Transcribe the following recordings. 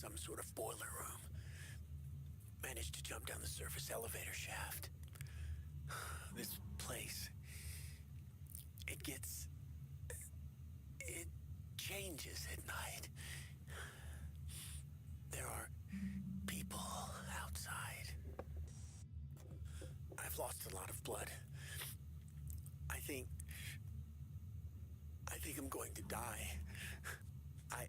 some sort of boiler room. Managed to jump down the surface elevator shaft. This place, it changes at night. There are people outside. I've lost a lot of blood. I think I'm going to die. I...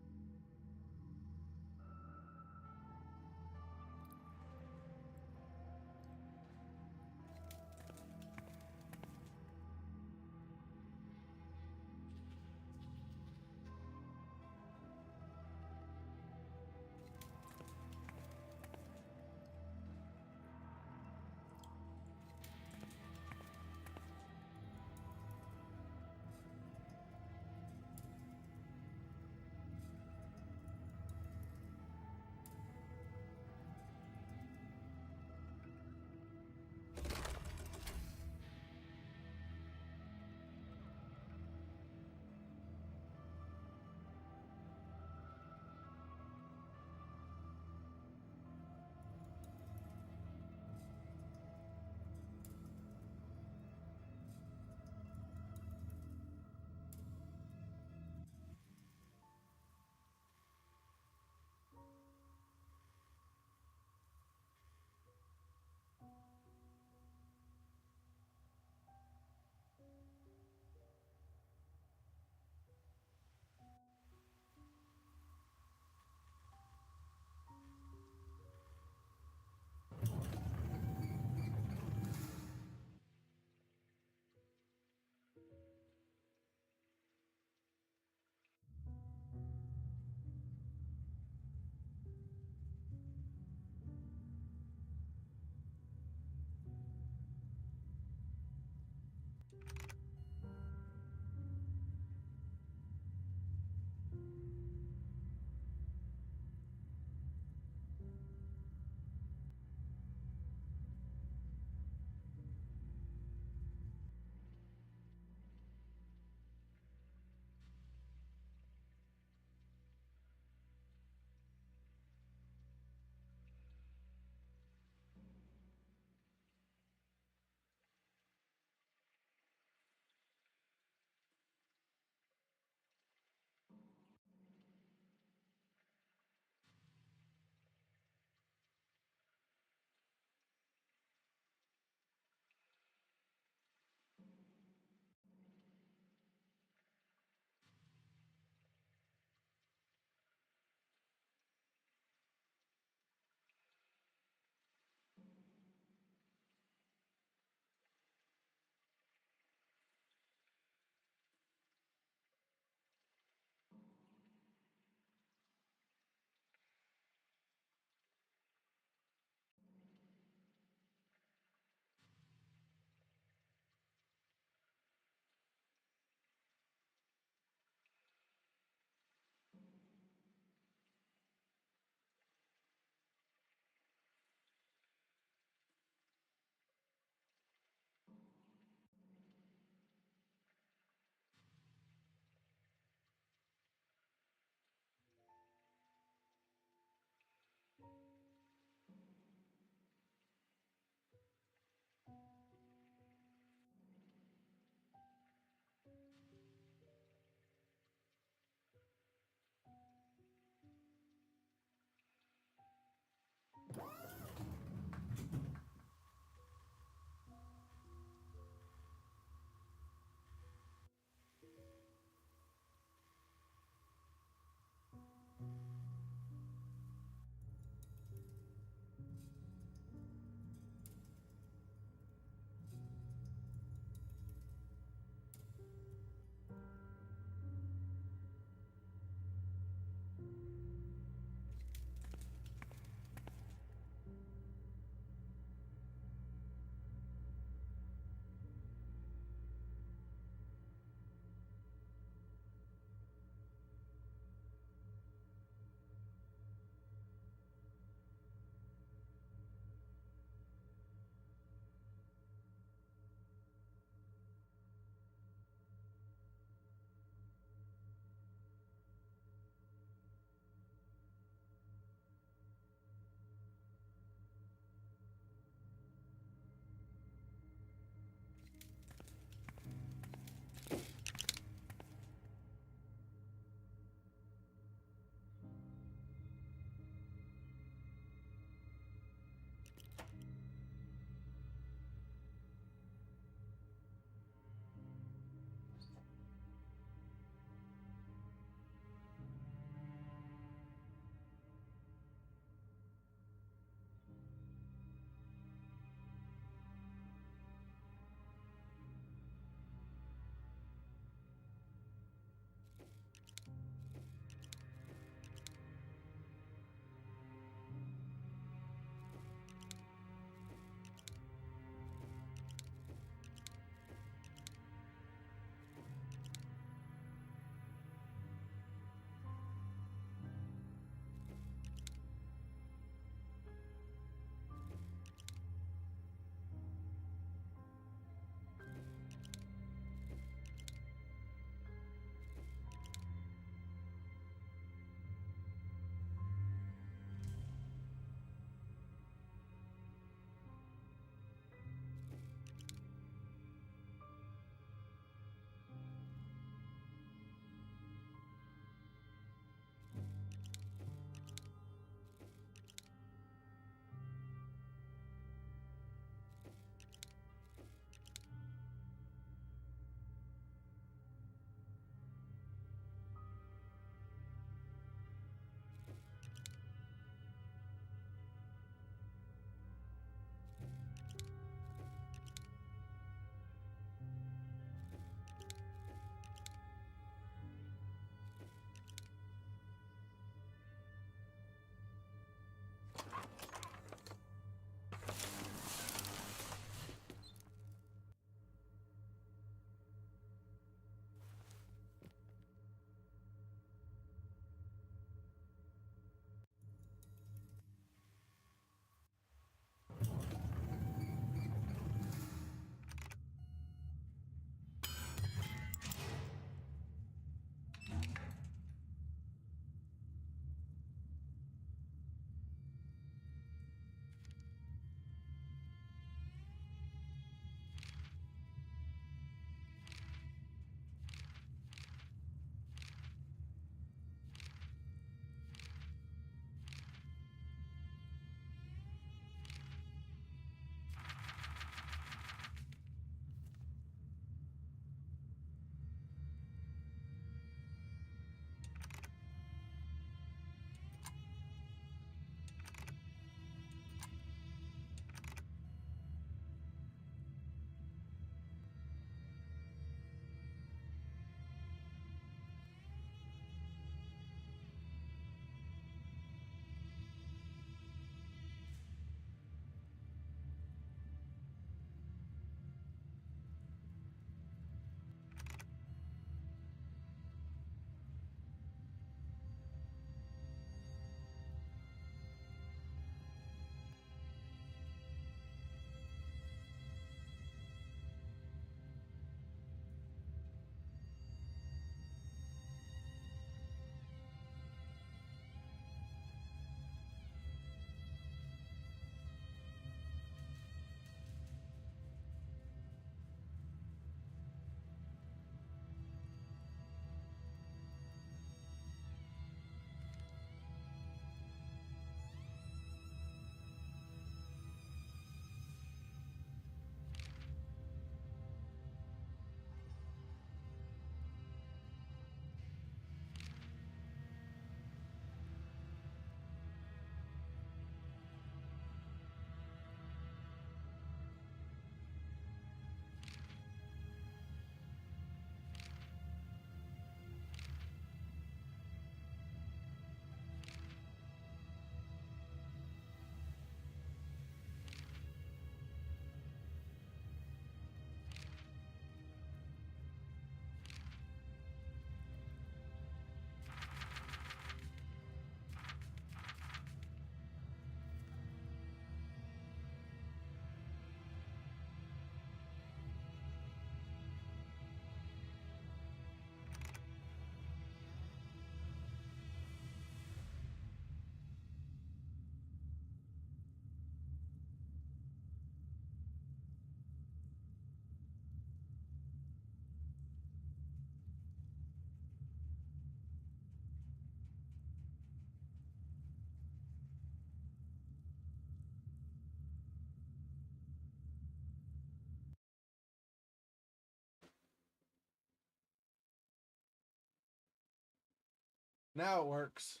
Now it works.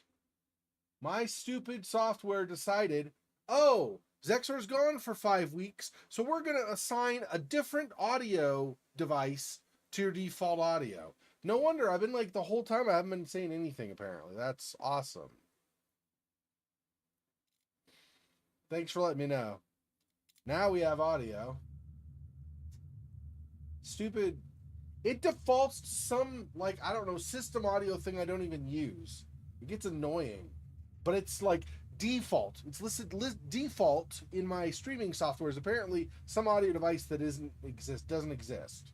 My stupid software decided, oh, Zexor's gone for 5 weeks, so we're going to assign a different audio device to your default audio. No wonder I've been like the whole time I haven't been saying anything apparently. That's awesome. Thanks for letting me know. Now we have audio. Stupid. It defaults to some, like, I don't know, system audio thing I don't even use. It gets annoying. But it's like default. It's listed default in my streaming software is apparently some audio device that doesn't exist.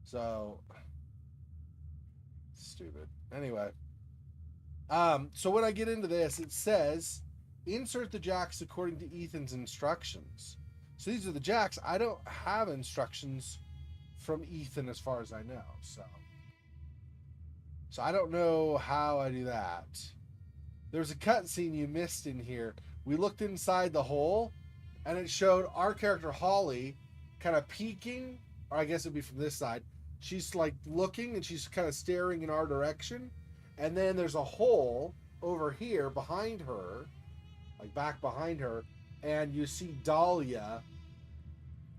So stupid. Anyway. So when I get into this, it says insert the jacks according to Ethan's instructions. So these are the jacks. I don't have instructions from Ethan as far as I know. So I don't know how I do that. There's a cutscene you missed in here. We looked inside the hole, and it showed our character Holly kind of peeking, or I guess it'd be from this side. She's like looking, and she's kind of staring in our direction. And then there's a hole over here behind her, like back behind her, and you see Dahlia,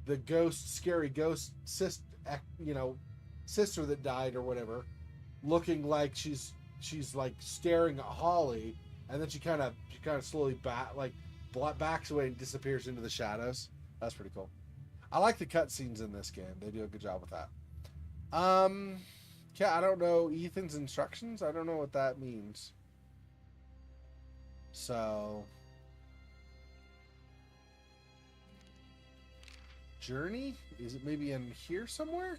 the ghost, scary ghost sister, sister that died or whatever, looking like she's like staring at Holly, and then she kind of slowly backs away and disappears into the shadows. That's pretty cool. I like the cutscenes in this game. They do a good job with that. Yeah, I don't know Ethan's instructions. I don't know what that means. So, journey? Is it maybe in here somewhere?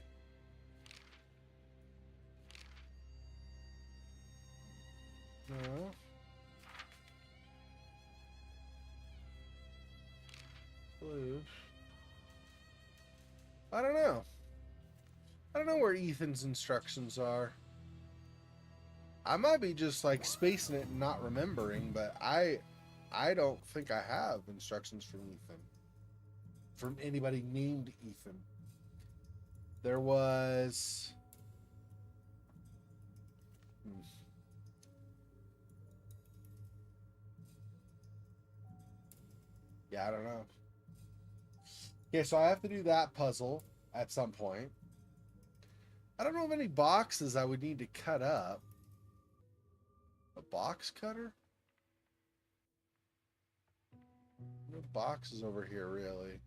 No. I don't know. I don't know where Ethan's instructions are. I might be just like spacing it and not remembering, but I don't think I have instructions from Ethan. From anybody named Ethan. There was yeah, I don't know. Okay, so I have to do that puzzle at some point. I don't know of any boxes I would need to cut up. A box cutter? No boxes over here, really.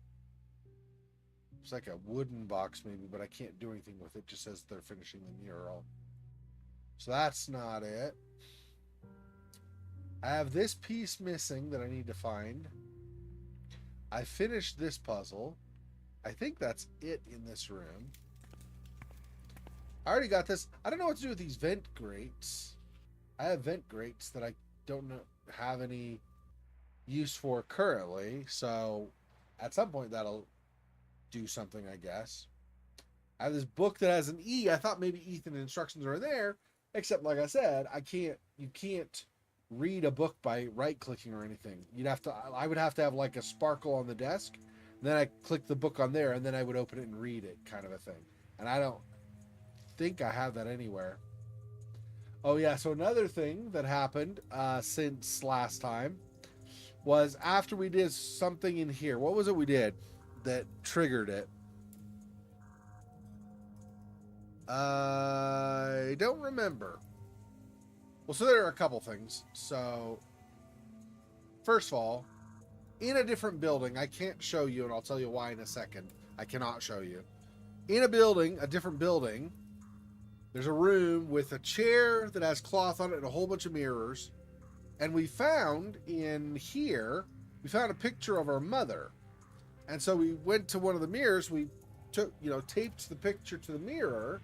It's like a wooden box, maybe, but I can't do anything with it. It just says they're finishing the mural. So that's not it. I have this piece missing that I need to find. I finished this puzzle. I think that's it in this room. I already got this. I don't know what to do with these vent grates. I have vent grates that I don't have any use for currently. So at some point that'll do something, I guess. I have this book that has an E. I thought maybe Ethan instructions are there, except like I said, you can't read a book by right clicking or anything. I would have to have like a sparkle on the desk, and then I click the book on there, and then I would open it and read it, kind of a thing. And I don't think I have that anywhere. Oh yeah, so another thing that happened since last time was after we did something in here. What was it we did that triggered it? I don't remember. Well, so there are a couple things. So, first of all, in a different building, I can't show you, and I'll tell you why in a second. I cannot show you. In a different building, there's a room with a chair that has cloth on it and a whole bunch of mirrors. And we found in here, we found a picture of our mother. And so we went to one of the mirrors, we taped the picture to the mirror,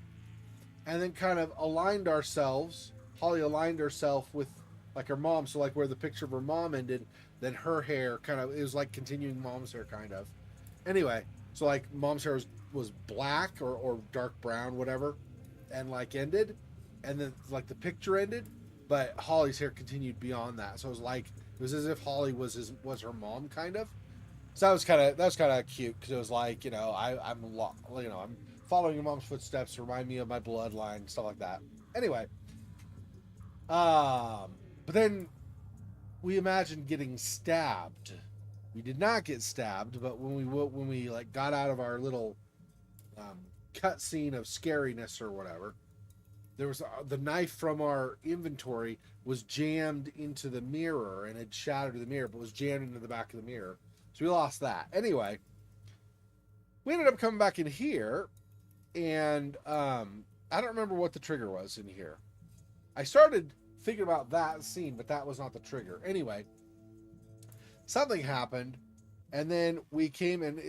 and then kind of aligned ourselves. Holly aligned herself with like her mom, so like where the picture of her mom ended, then her hair it was like continuing mom's hair kind of. Anyway, so like mom's hair was black or dark brown, whatever, and like ended, and then like the picture ended, but Holly's hair continued beyond that. So it was as if Holly was her mom kind of. So that was kind of cute because it was like I'm following your mom's footsteps, remind me of my bloodline, stuff like that. Anyway, But then we imagined getting stabbed. We did not get stabbed, but when we like got out of our little cut scene of scariness or whatever, there was the knife from our inventory was jammed into the mirror and had shattered the mirror, but was jammed into the back of the mirror. So we lost that. Anyway, we ended up coming back in here, and I don't remember what the trigger was in here. I started thinking about that scene, but that was not the trigger. Anyway, something happened, and then we came and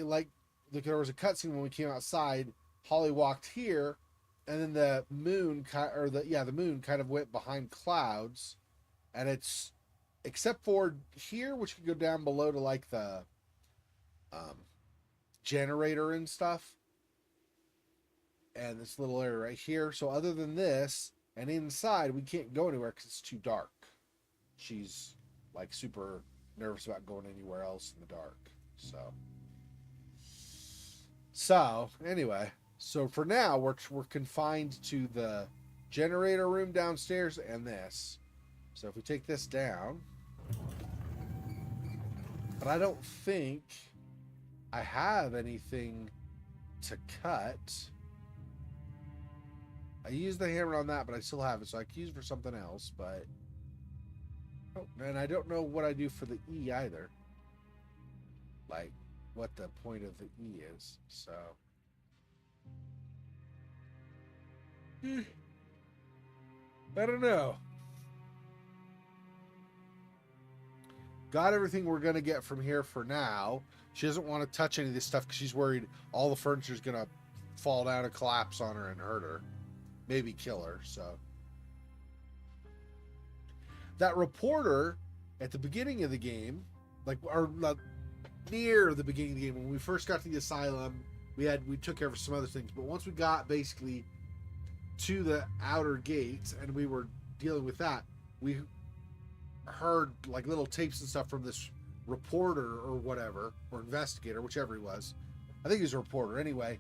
there was a cutscene when we came outside. Holly walked here, and then the moon the moon kind of went behind clouds, and it's except for here, which could go down below to like the generator and stuff, and this little area right here. So other than this and inside, we can't go anywhere because it's too dark. She's like super nervous about going anywhere else in the dark. So anyway, so for now we're confined to the generator room downstairs and this. So if we take this down, but I don't think I have anything to cut. I used the hammer on that, but I still have it, so I can use it for something else. But and I don't know what I do for the E either. Like what the point of the E is. So I don't know. Got everything we're gonna get from here for now. She doesn't want to touch any of this stuff because she's worried all the furniture's gonna fall down and collapse on her and hurt her, maybe kill her. So that reporter at the beginning of the game, near the beginning of the game, when we first got to the asylum, we took care of some other things, but once we got basically to the outer gates and we were dealing with that, we heard like little tapes and stuff from this reporter or whatever, or investigator, whichever he was. I think he was a reporter anyway,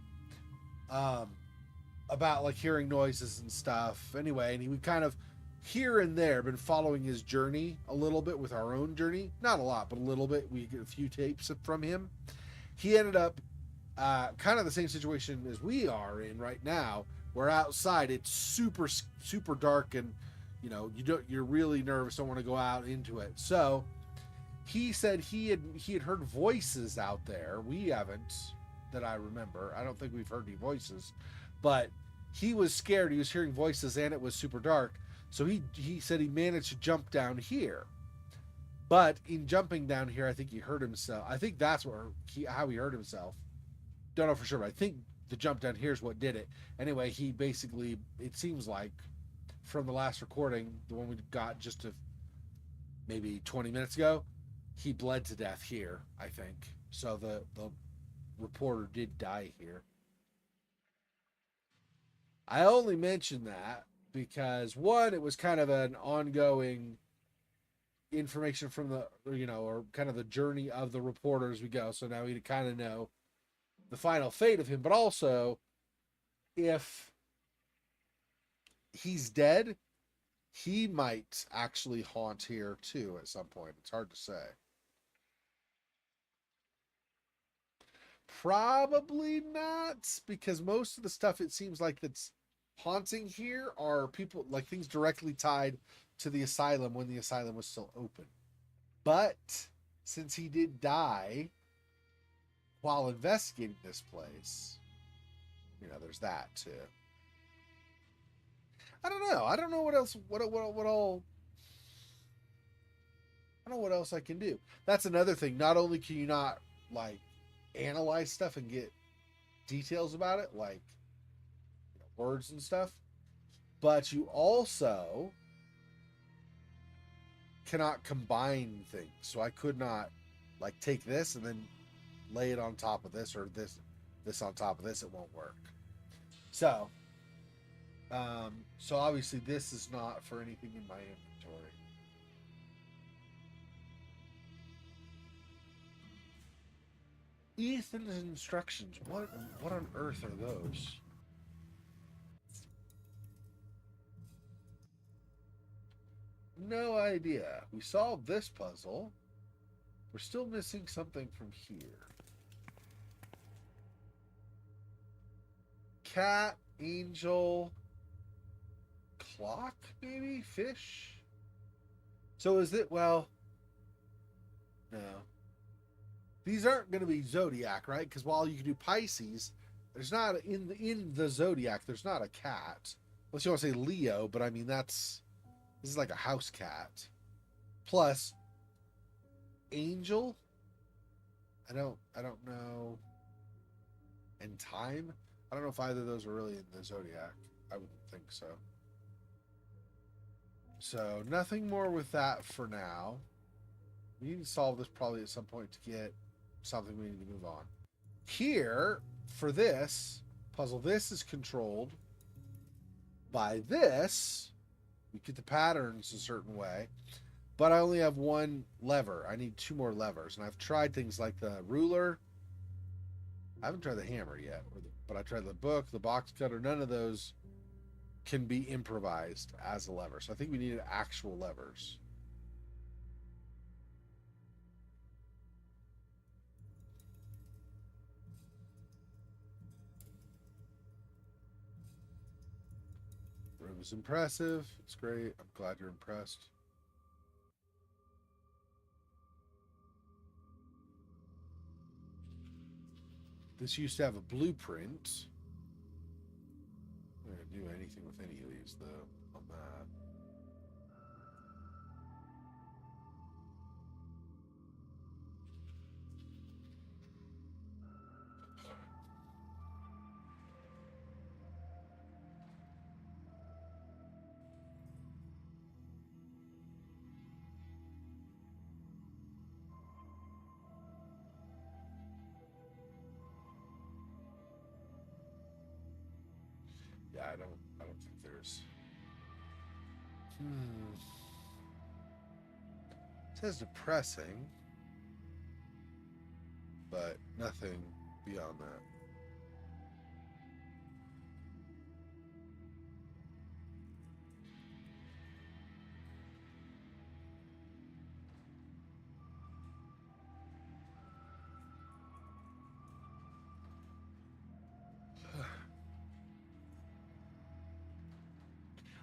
about like hearing noises and stuff anyway. And he would kind of here and there been following his journey a little bit with our own journey, not a lot, but a little bit. We get a few tapes from him. He ended up kind of the same situation as we are in right now. We're outside, it's super dark, and you're really nervous, don't want to go out into it. So he said he had heard voices out there. We haven't, that I remember. I don't think we've heard any voices, but he was scared. He was hearing voices and it was super dark. So he said he managed to jump down here, but in jumping down here, I think he hurt himself. I think that's how he hurt himself. Don't know for sure, but I think the jump down here is what did it. Anyway, he basically, it seems like from the last recording, the one we got just maybe 20 minutes ago, he bled to death here, I think. So the reporter did die here. I only mention that because one, it was kind of an ongoing information from the, or kind of the journey of the reporter as we go. So now we kind of know the final fate of him, but also if he's dead, he might actually haunt here too at some point. It's hard to say. Probably not, because most of the stuff it seems like that's haunting here are people, like things directly tied to the asylum when the asylum was still open. But since he did die while investigating this place, there's that too. I don't know. I don't know what else. What all. I don't know what else I can do. That's another thing. Not only can you not like analyze stuff and get details about it, like words and stuff, but you also cannot combine things. So I could not like take this and then lay it on top of this, or this on top of this. It won't work. So obviously this is not for anything in my inventory. Ethan's instructions. What on earth are those? no idea. We solved this puzzle. We're still missing something from here. Cat, angel, clock, maybe? Fish? So is it, well, no. These aren't going to be zodiac, right? Because while you can do Pisces, there's not, in the zodiac, there's not a cat. Unless you want to say Leo, but I mean, this is like a house cat. Plus, angel? I don't know. And time? I don't know if either of those are really in the zodiac. I wouldn't think so. So nothing more with that for now. We need to solve this probably at some point to get something we need to move on. Here, for this puzzle, this is controlled by this. We get the patterns a certain way. But I only have one lever. I need 2 more levers. And I've tried things like the ruler. I haven't tried the hammer yet. But I tried the book, the box cutter. None of those can be improvised as a lever. So I think we needed actual levers. The room is impressive. It's great. I'm glad you're impressed. This used to have a blueprint. I'm not going to do anything with any of these, though, on that. Yeah, I don't think there's. It says depressing, but nothing beyond that.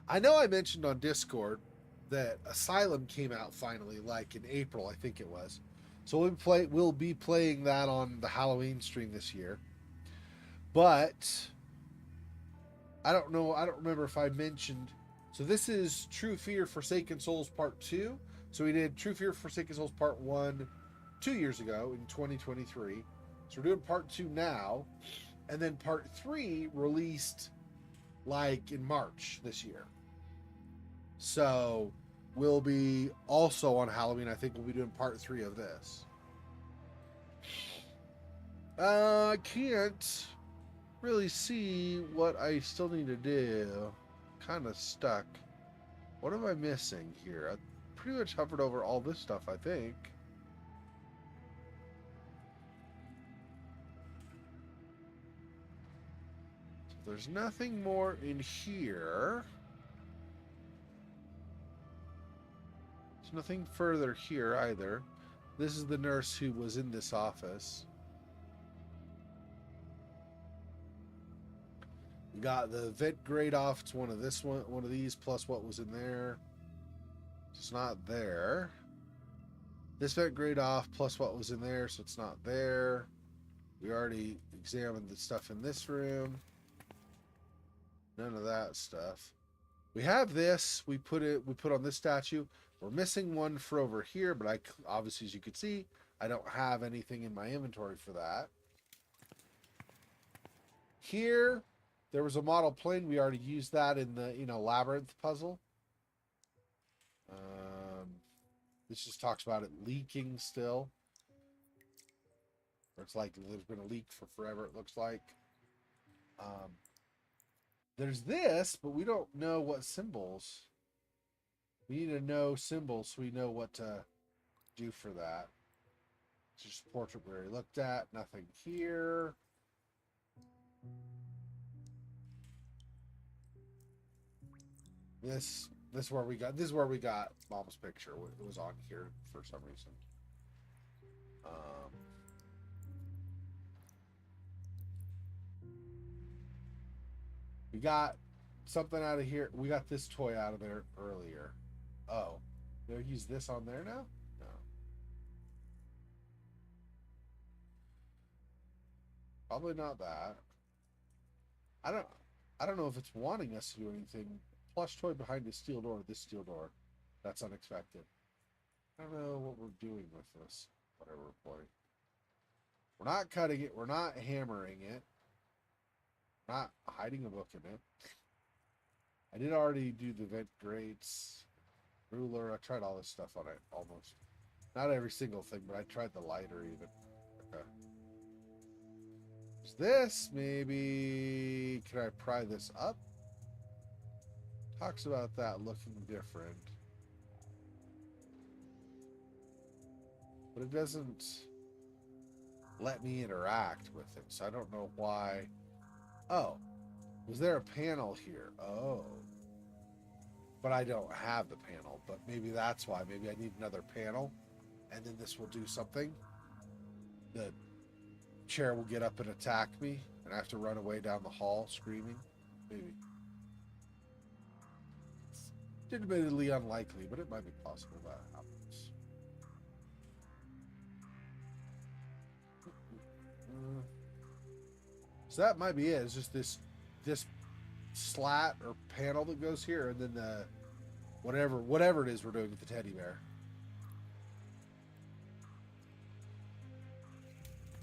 I know I mentioned on Discord that Asylum came out finally, like in April, I think it was. So we'll be playing that on the Halloween stream this year. But I don't know, I don't remember if I mentioned. So this is True Fear Forsaken Souls Part 2. So we did True Fear Forsaken Souls Part 1 2 years ago in 2023. So we're doing Part 2 now. And then Part 3 released like in March this year. So we'll be also on Halloween. I think we'll be doing Part 3 of this. I can't really see what I still need to do. Kind of stuck. What am I missing here? I pretty much hovered over all this stuff, I think. So there's nothing more in here. There's nothing further here either. This is the nurse who was in this office. We got the vent grate off. It's one of these plus what was in there. It's not there. This vent grate off plus what was in there, so it's not there. We already examined the stuff in this room. None of that stuff. We have this. We put on this statue. We're missing one for over here, but obviously, as you can see, I don't have anything in my inventory for that. Here, there was a model plane. We already used that in the labyrinth puzzle. This just talks about it leaking still. Or it's like there's been a leak for forever, it looks like. There's this, but we don't know what symbols. We need to know symbols so we know what to do for that. It's just a portrait we already looked at. Nothing here. This This is where we got Mom's picture. It was on here for some reason. We got something out of here. We got this toy out of there earlier. Oh, they'll use this on there now? No. Probably not that. I don't know if it's wanting us to do anything. Plush toy behind the steel door. This steel door. That's unexpected. I don't know what we're doing with this. Whatever we're playing. We're not cutting it. We're not hammering it. We're not hiding a book in it. I did already do the vent grates. Ruler. I tried all this stuff on it almost. Not every single thing, but I tried the lighter even. Okay. Is this maybe... Can I pry this up? Talks about that looking different. But it doesn't let me interact with it, so I don't know why. Oh, was there a panel here? Oh. But I don't have the panel, but maybe that's why. Maybe I need another panel, and then this will do something. The chair will get up and attack me, and I have to run away down the hall screaming. Maybe. It's admittedly unlikely, but it might be possible that happens. So that might be it. It's just this slat or panel that goes here, and then the whatever it is we're doing with the teddy bear.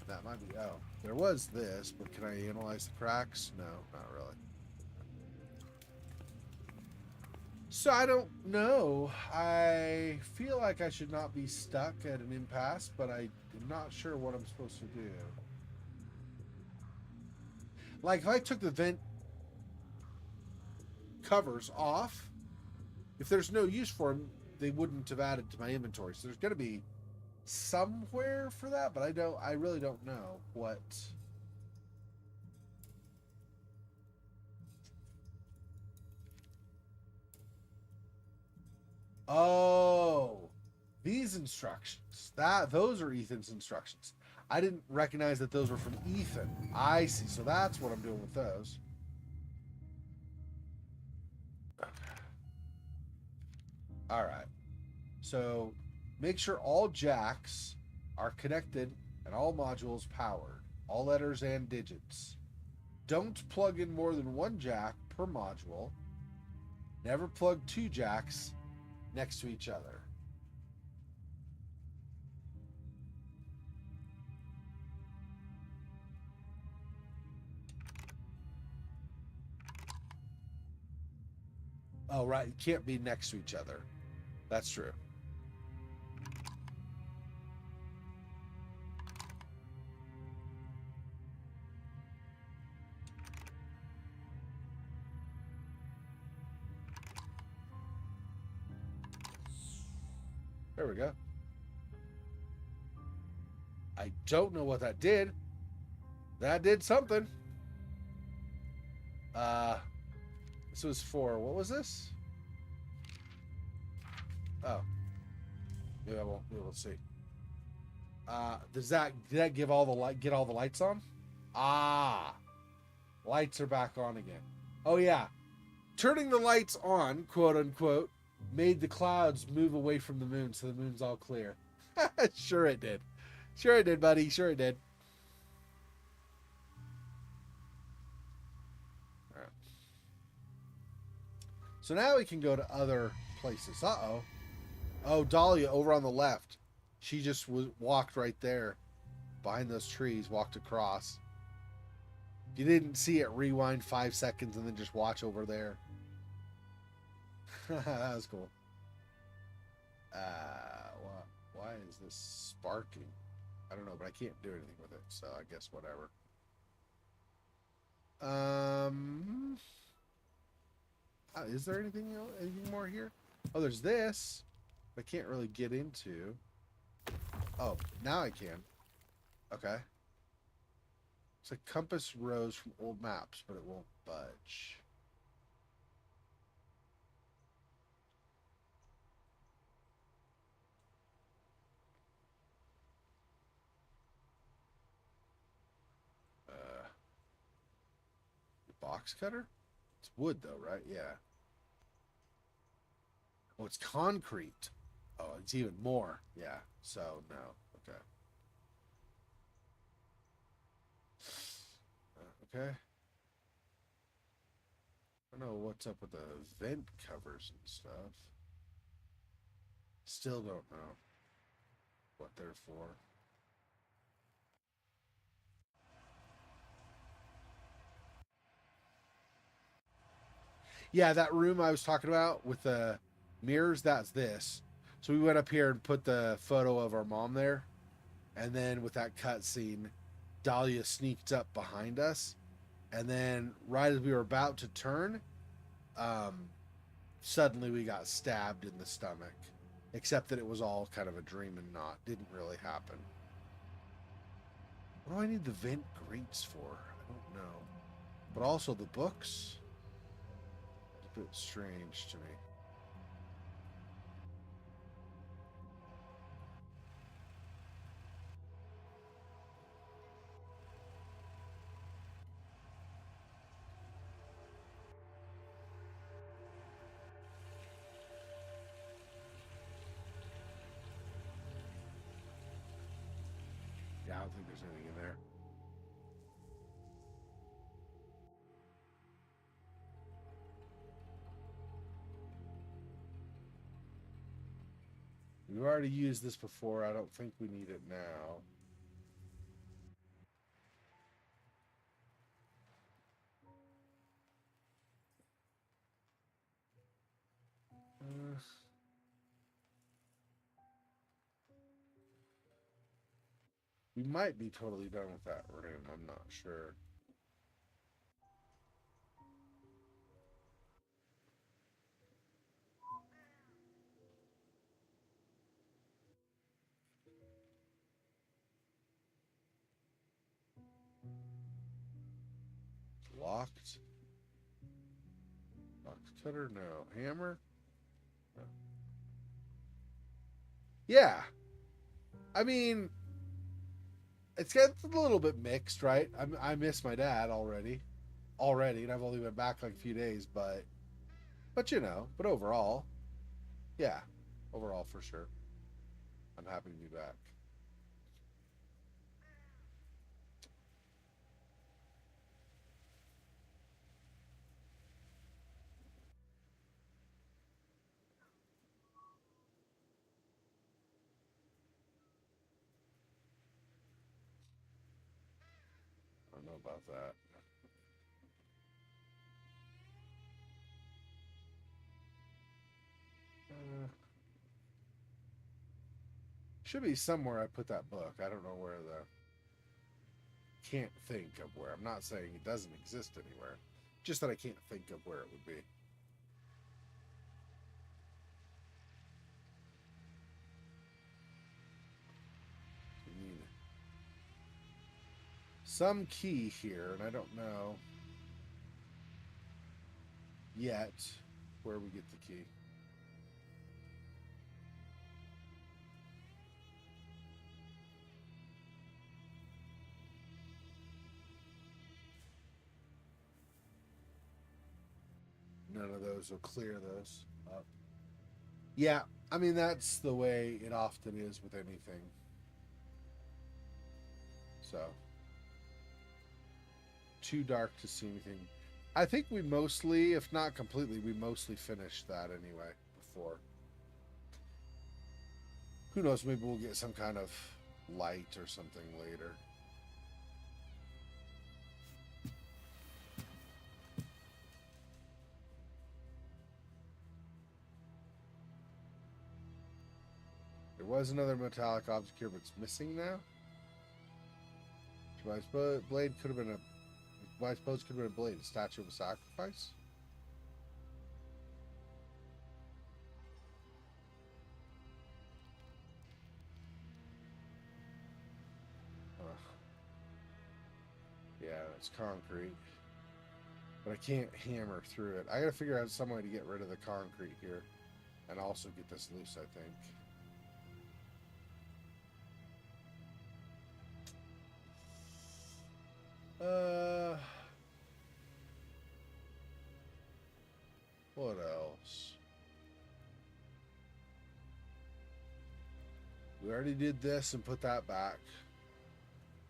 That might be... Oh, there was this, but can I analyze the cracks? No, not really. So I don't know. I feel like I should not be stuck at an impasse, but I am not sure what I'm supposed to do. Like, if I took the vent covers off, if there's no use for them, they wouldn't have added to my inventory. So there's going to be somewhere for that, but I really don't know what. Oh, these instructions. Those are Ethan's instructions. I didn't recognize that those were from Ethan. I see. So that's what I'm doing with those. Okay. All right. So make sure all jacks are connected and all modules powered. All letters and digits. Don't plug in more than one jack per module. Never plug two jacks next to each other. Oh, right. You can't be next to each other. That's true. There we go. I don't know what that did. That did something. This was for, what was this? Oh. Maybe I won't be able to see. Did that give all the get all the lights on? Ah. Lights are back on again. Oh yeah. Turning the lights on, quote unquote, made the clouds move away from the moon, so the moon's all clear. Sure it did. Sure it did, buddy. Sure it did. All right. So now we can go to other places. Uh-oh. Oh, Dahlia over on the left. She just walked right there behind those trees, walked across. If you didn't see it, rewind 5 seconds and then just watch over there. That was cool. Why is this sparking? I don't know, but I can't do anything with it, so I guess whatever. Is there anything more here? Oh, there's this. I can't really get into. Oh, now I can. Okay. It's a compass rose from old maps, but it won't budge. box cutter? It's wood though, right? Yeah. Oh, it's concrete. Oh, it's even more. Yeah. So no. Okay. Okay. I don't know what's up with the vent covers and stuff. Still don't know what they're for. Yeah, that room I was talking about with the mirrors, that's this. So we went up here and put the photo of our mom there. And then with that cutscene, Dahlia sneaked up behind us. And then right as we were about to turn, suddenly we got stabbed in the stomach. Except that it was all kind of a dream and not. Didn't really happen. What do I need the vent grates for? I don't know. But also the books? It's a bit strange to me. Yeah, I don't think there's anything in there. We've already used this before. I don't think we need it now. Uh, we might be totally done with that room. I'm not sure. Locked. Box cutter? No. Hammer? No. Yeah. I mean, it's a little bit mixed, right? I miss my dad already, and I've only been back like a few days, but you know, but overall, yeah, overall for sure, I'm happy to be back. I don't know about that. Should be somewhere I put that book. I don't know where the. Can't think of where. I'm not saying it doesn't exist anywhere. Just that I can't think of where it would be. I mean, some key here, and I don't know yet where we get the key. None of those will clear those up. Yeah, I mean, that's the way it often is with anything. So, too dark to see anything. I think we mostly, if not completely, we mostly finished that anyway before. Who knows, maybe we'll get some kind of light or something later. There was another metallic object here, but it's missing now. I suppose blade could have been a. I suppose could have been a blade, a statue of a sacrifice. Yeah, it's concrete, but I can't hammer through it. I gotta figure out some way to get rid of the concrete here, and also get this loose. I think. We already did this and put that back.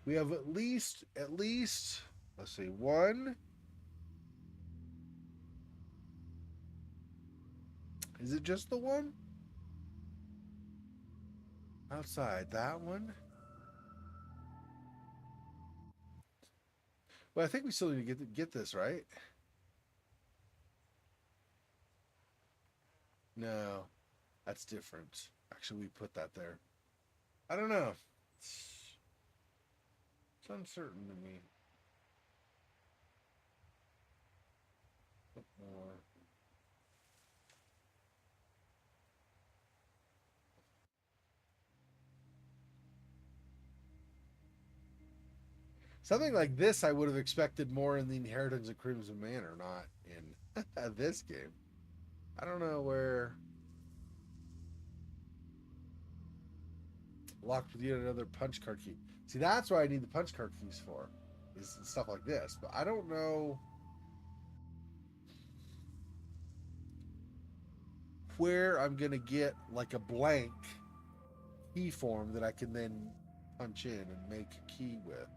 We have at least, let's see, one. Is it just the one? Outside, that one? Well, I think we still need to get this, right? No, that's different. Actually, we put that there. I don't know. It's uncertain to me. More. Something like this, I would have expected more in the Inheritance of Crimson Manor, not in this game. I don't know where. Locked with yet another punch card key. See, that's what I need the punch card keys for, is stuff like this. But I don't know where I'm gonna get like a blank key form that I can then punch in and make a key with.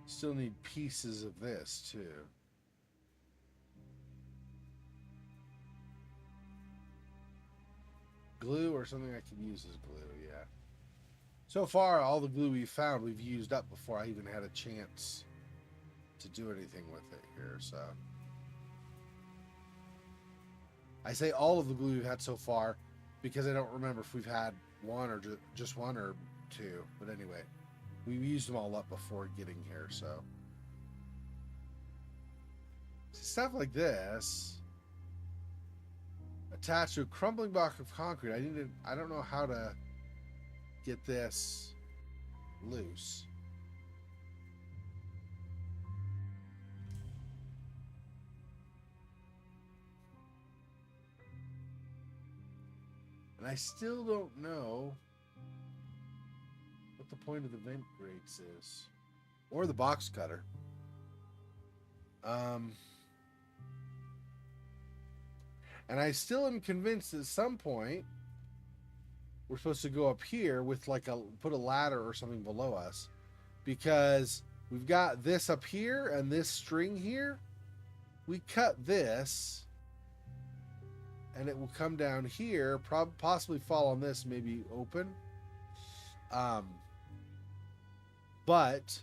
Still need pieces of this too. Glue or something I can use as glue, yeah. So far, all the glue we've found, we've used up before I even had a chance to do anything with it here, so. I say all of the glue we've had so far because I don't remember if we've had one or just one or two. But anyway, we've used them all up before getting here, so. Stuff like this. Attached to a crumbling block of concrete. I don't know how to get this loose. And I still don't know what the point of the vent grates is. Or the box cutter. And I still am convinced at some point we're supposed to go up here with like put a ladder or something below us, because we've got this up here and this string here. We cut this and it will come down here, possibly fall on this, maybe open. But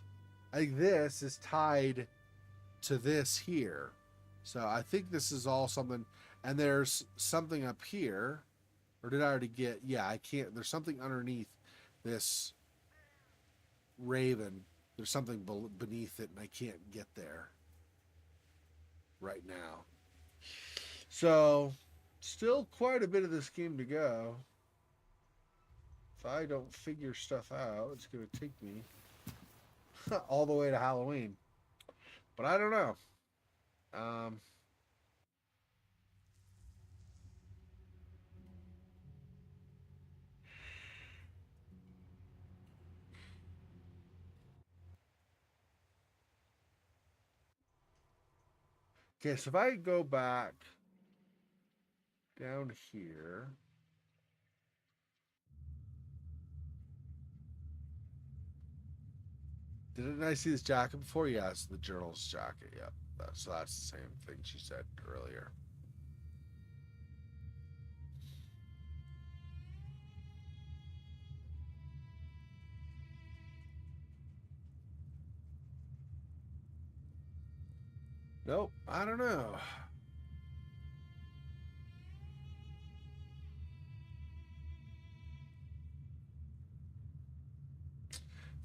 I think this is tied to this here. So I think this is all something. And there's something up here. Or did I already get? Yeah, I can't. There's something underneath this raven. There's something beneath it, and I can't get there right now. So, still quite a bit of this game to go. If I don't figure stuff out, it's going to take me all the way to Halloween. But I don't know. Okay, so if I go back down here. Didn't I see this jacket before? Yeah, it's the journalist's jacket. Yep. So that's the same thing she said earlier. Nope, I don't know.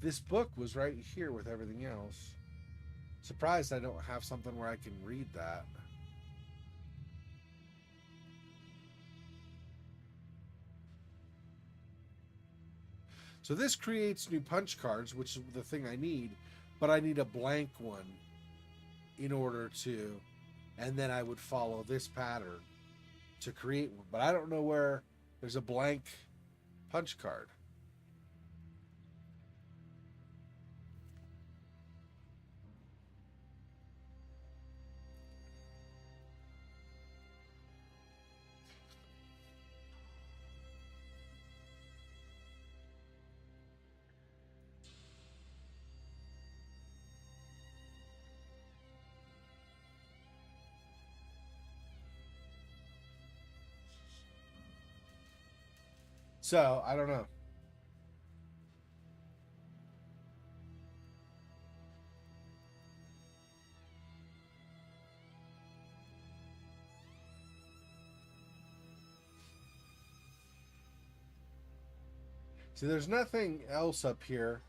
This book was right here with everything else. Surprised I don't have something where I can read that. So this creates new punch cards, which is the thing I need, but I need a blank one in order to, and then I would follow this pattern to create one. But I don't know where there's a blank punch card. So I don't know. See, there's nothing else up here.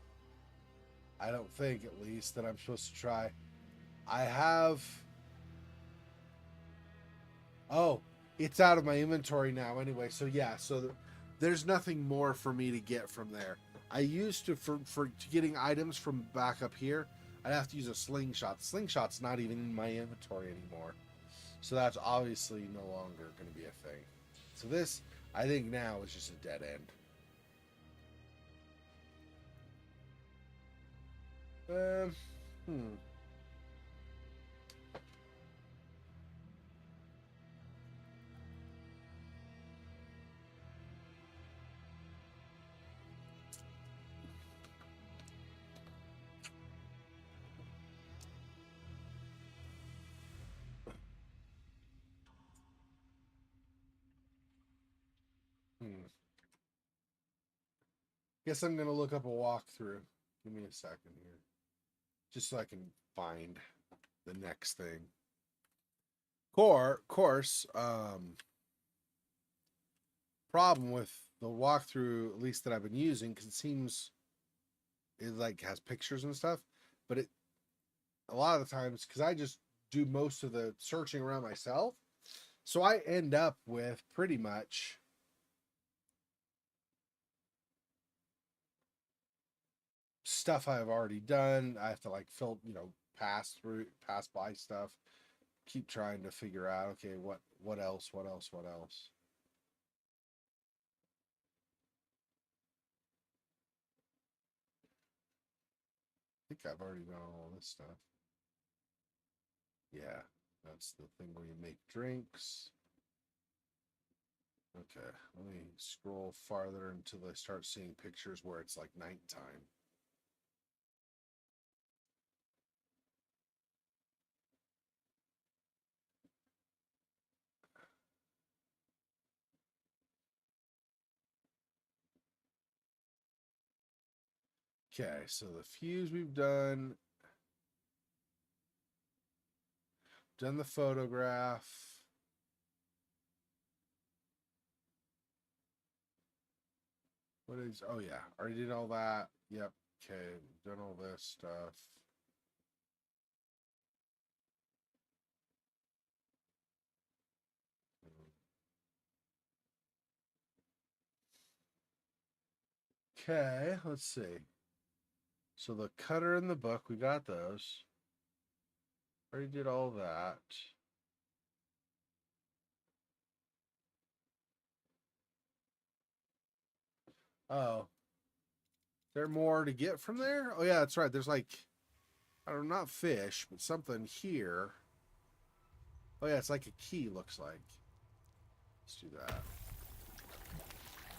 I don't think, at least, that I'm supposed to try. I have... Oh, it's out of my inventory now anyway. So yeah, so there's nothing more for me to get from there. I used to, for getting items from back up here, I'd have to use a slingshot. The slingshot's not even in my inventory anymore. So that's obviously no longer going to be a thing. So this, I think now, is just a dead end. Hmm. Guess I'm going to look up a walkthrough. Give me a second here. Just so I can find the next thing. Course, problem with the walkthrough, at least that I've been using, because it seems it like has pictures and stuff, but it a lot of the times, because I just do most of the searching around myself, so I end up with pretty much stuff I've already done. I have to like pass by stuff, keep trying to figure out, okay, what else. I think I've already done all this stuff. Yeah, that's the thing where you make drinks. Okay, let me scroll farther until I start seeing pictures where it's like nighttime. Okay, so the fuse we've done the photograph. What is, oh yeah, already did all that. Yep, okay, done all this stuff. Okay, let's see. So the cutter and the book, we got those. Already did all that. Oh. There more to get from there? Oh yeah, that's right. There's like, I don't know, not fish, but something here. Oh yeah, it's like a key, looks like. Let's do that.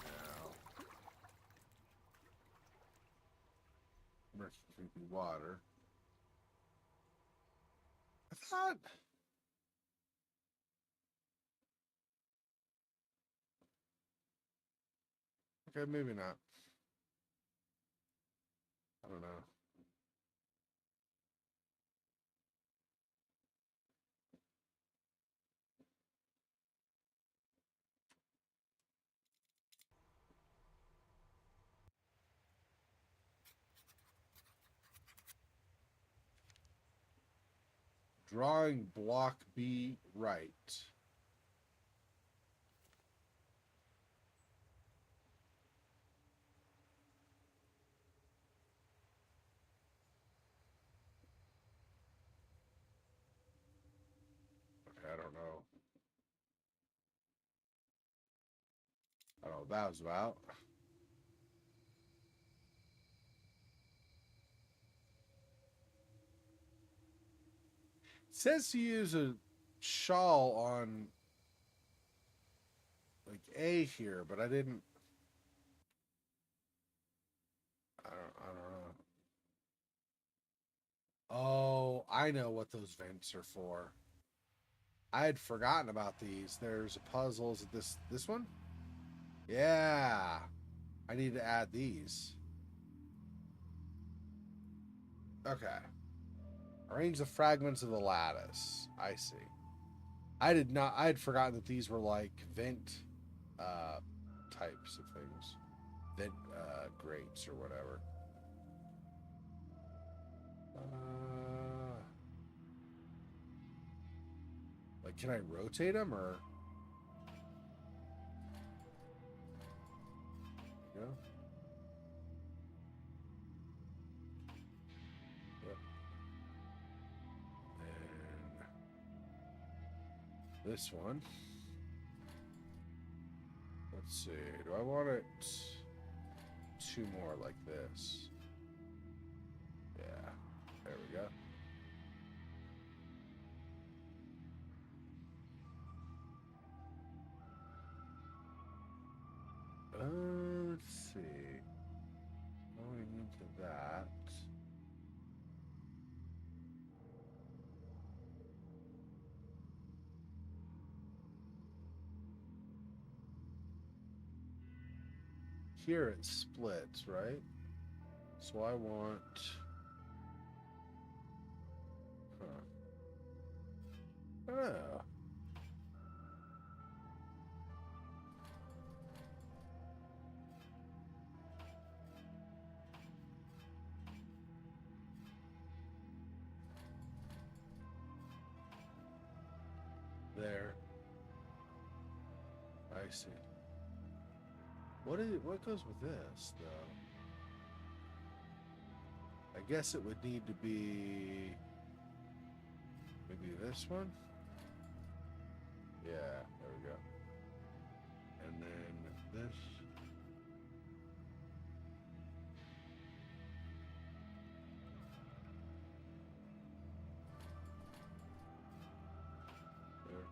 Now. Murky, creepy water. I thought... Okay, maybe not. I don't know. Drawing block B right. I don't know what that was about. It says to use a shawl on like A here, but I didn't. I don't know. Oh, I know what those vents are for. I had forgotten about these. There's puzzles. This one? Yeah. I need to add these. Okay. Arrange the fragments of the lattice. I see. I did not. I had forgotten that these were like vent types of things. Vent grates or whatever. Like, can I rotate them or? No. Yep. And this one. Let's see. Do I want it two more like this? Yeah. There we go. Let's see. Going into that. Here it splits, right? So I want. Oh. There. I see. What goes with this though? I guess it would need to be maybe this one. Yeah, there we go. And then this. There.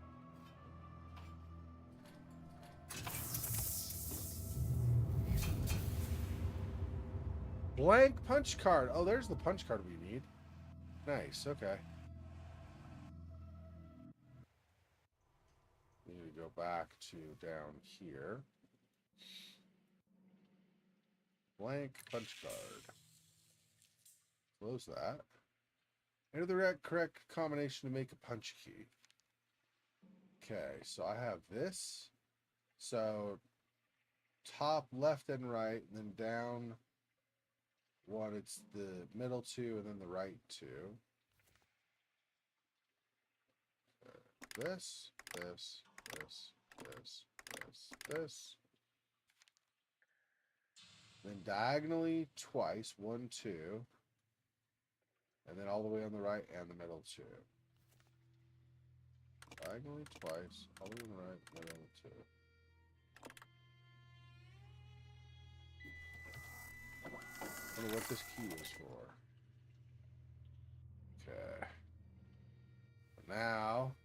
Blank punch card. Oh, there's the punch card we need. Nice. Okay. We need to go back to down here. Blank punch card. Close that. Enter the correct combination to make a punch key. Okay, so I have this. So top, left, and right, and then down one, it's the middle two, and then the right two. This, this, this, this, this. Then diagonally twice, 1, 2. And then all the way on the right and the middle 2. Diagonally twice, all the way on the right, middle 2. I wonder what this key is for. Okay. Now,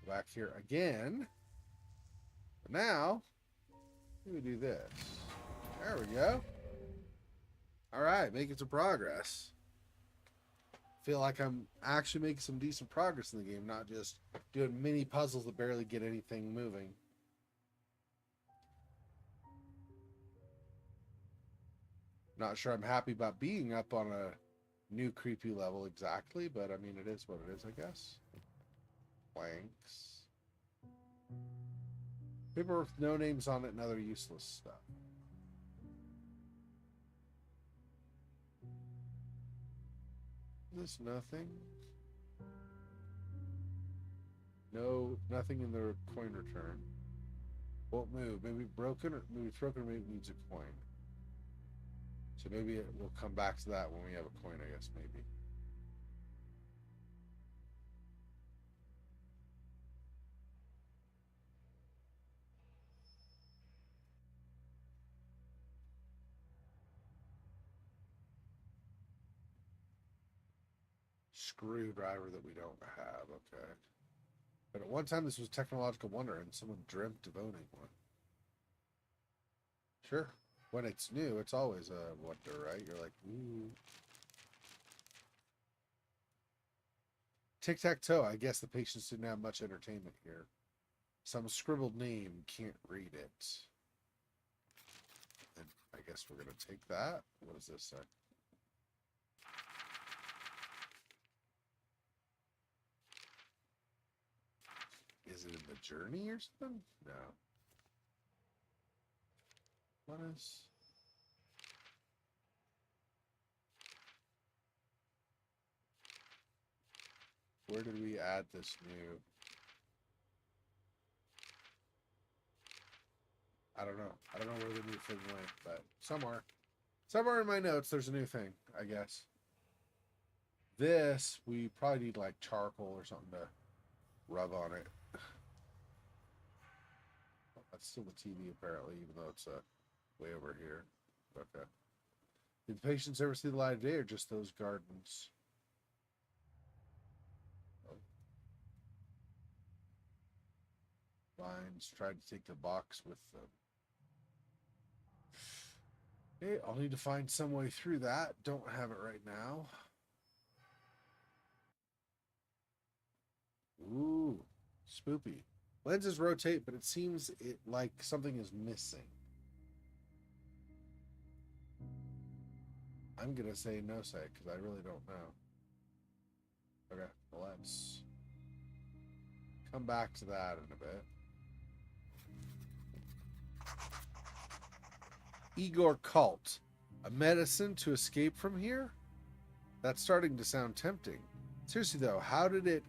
back here again. But now, we do this. There we go. All right, making some progress. Feel like I'm actually making some decent progress in the game, not just doing mini puzzles that barely get anything moving. Not sure I'm happy about being up on a new creepy level exactly, but I mean, it is what it is, I guess. Planks. Paper with no names on it and other useless stuff. Is this nothing? No, nothing in the coin return. Won't move. Maybe broken, or maybe it's broken, or maybe it needs a coin. So maybe we'll come back to that when we have a coin, I guess, maybe. screwdriver that we don't have. Okay. But at one time, this was a technological wonder, and someone dreamt of owning one. Sure. When it's new, it's always a wonder, right? You're like, ooh. Tic-tac-toe. I guess the patients didn't have much entertainment here. Some scribbled name, can't read it. And I guess we're going to take that. What does this say? Is it in the journey or something? No. What is... Where did we add this new... I don't know. I don't know where the new thing went, but somewhere. Somewhere in my notes, there's a new thing, I guess. This, we probably need like charcoal or something to rub on it. Oh, that's still the TV, apparently, even though it's way over here. Okay. Did the patients ever see the light of day or just those gardens? Oh. Vines tried to take the box with them. Okay, I'll need to find some way through that. Don't have it right now. Ooh, spoopy. Lenses rotate, but it seems like something is missing. I'm going to say no say, because I really don't know. Okay, well, let's come back to that in a bit. Igor Cult. A medicine to escape from here? That's starting to sound tempting. Seriously, though, how did it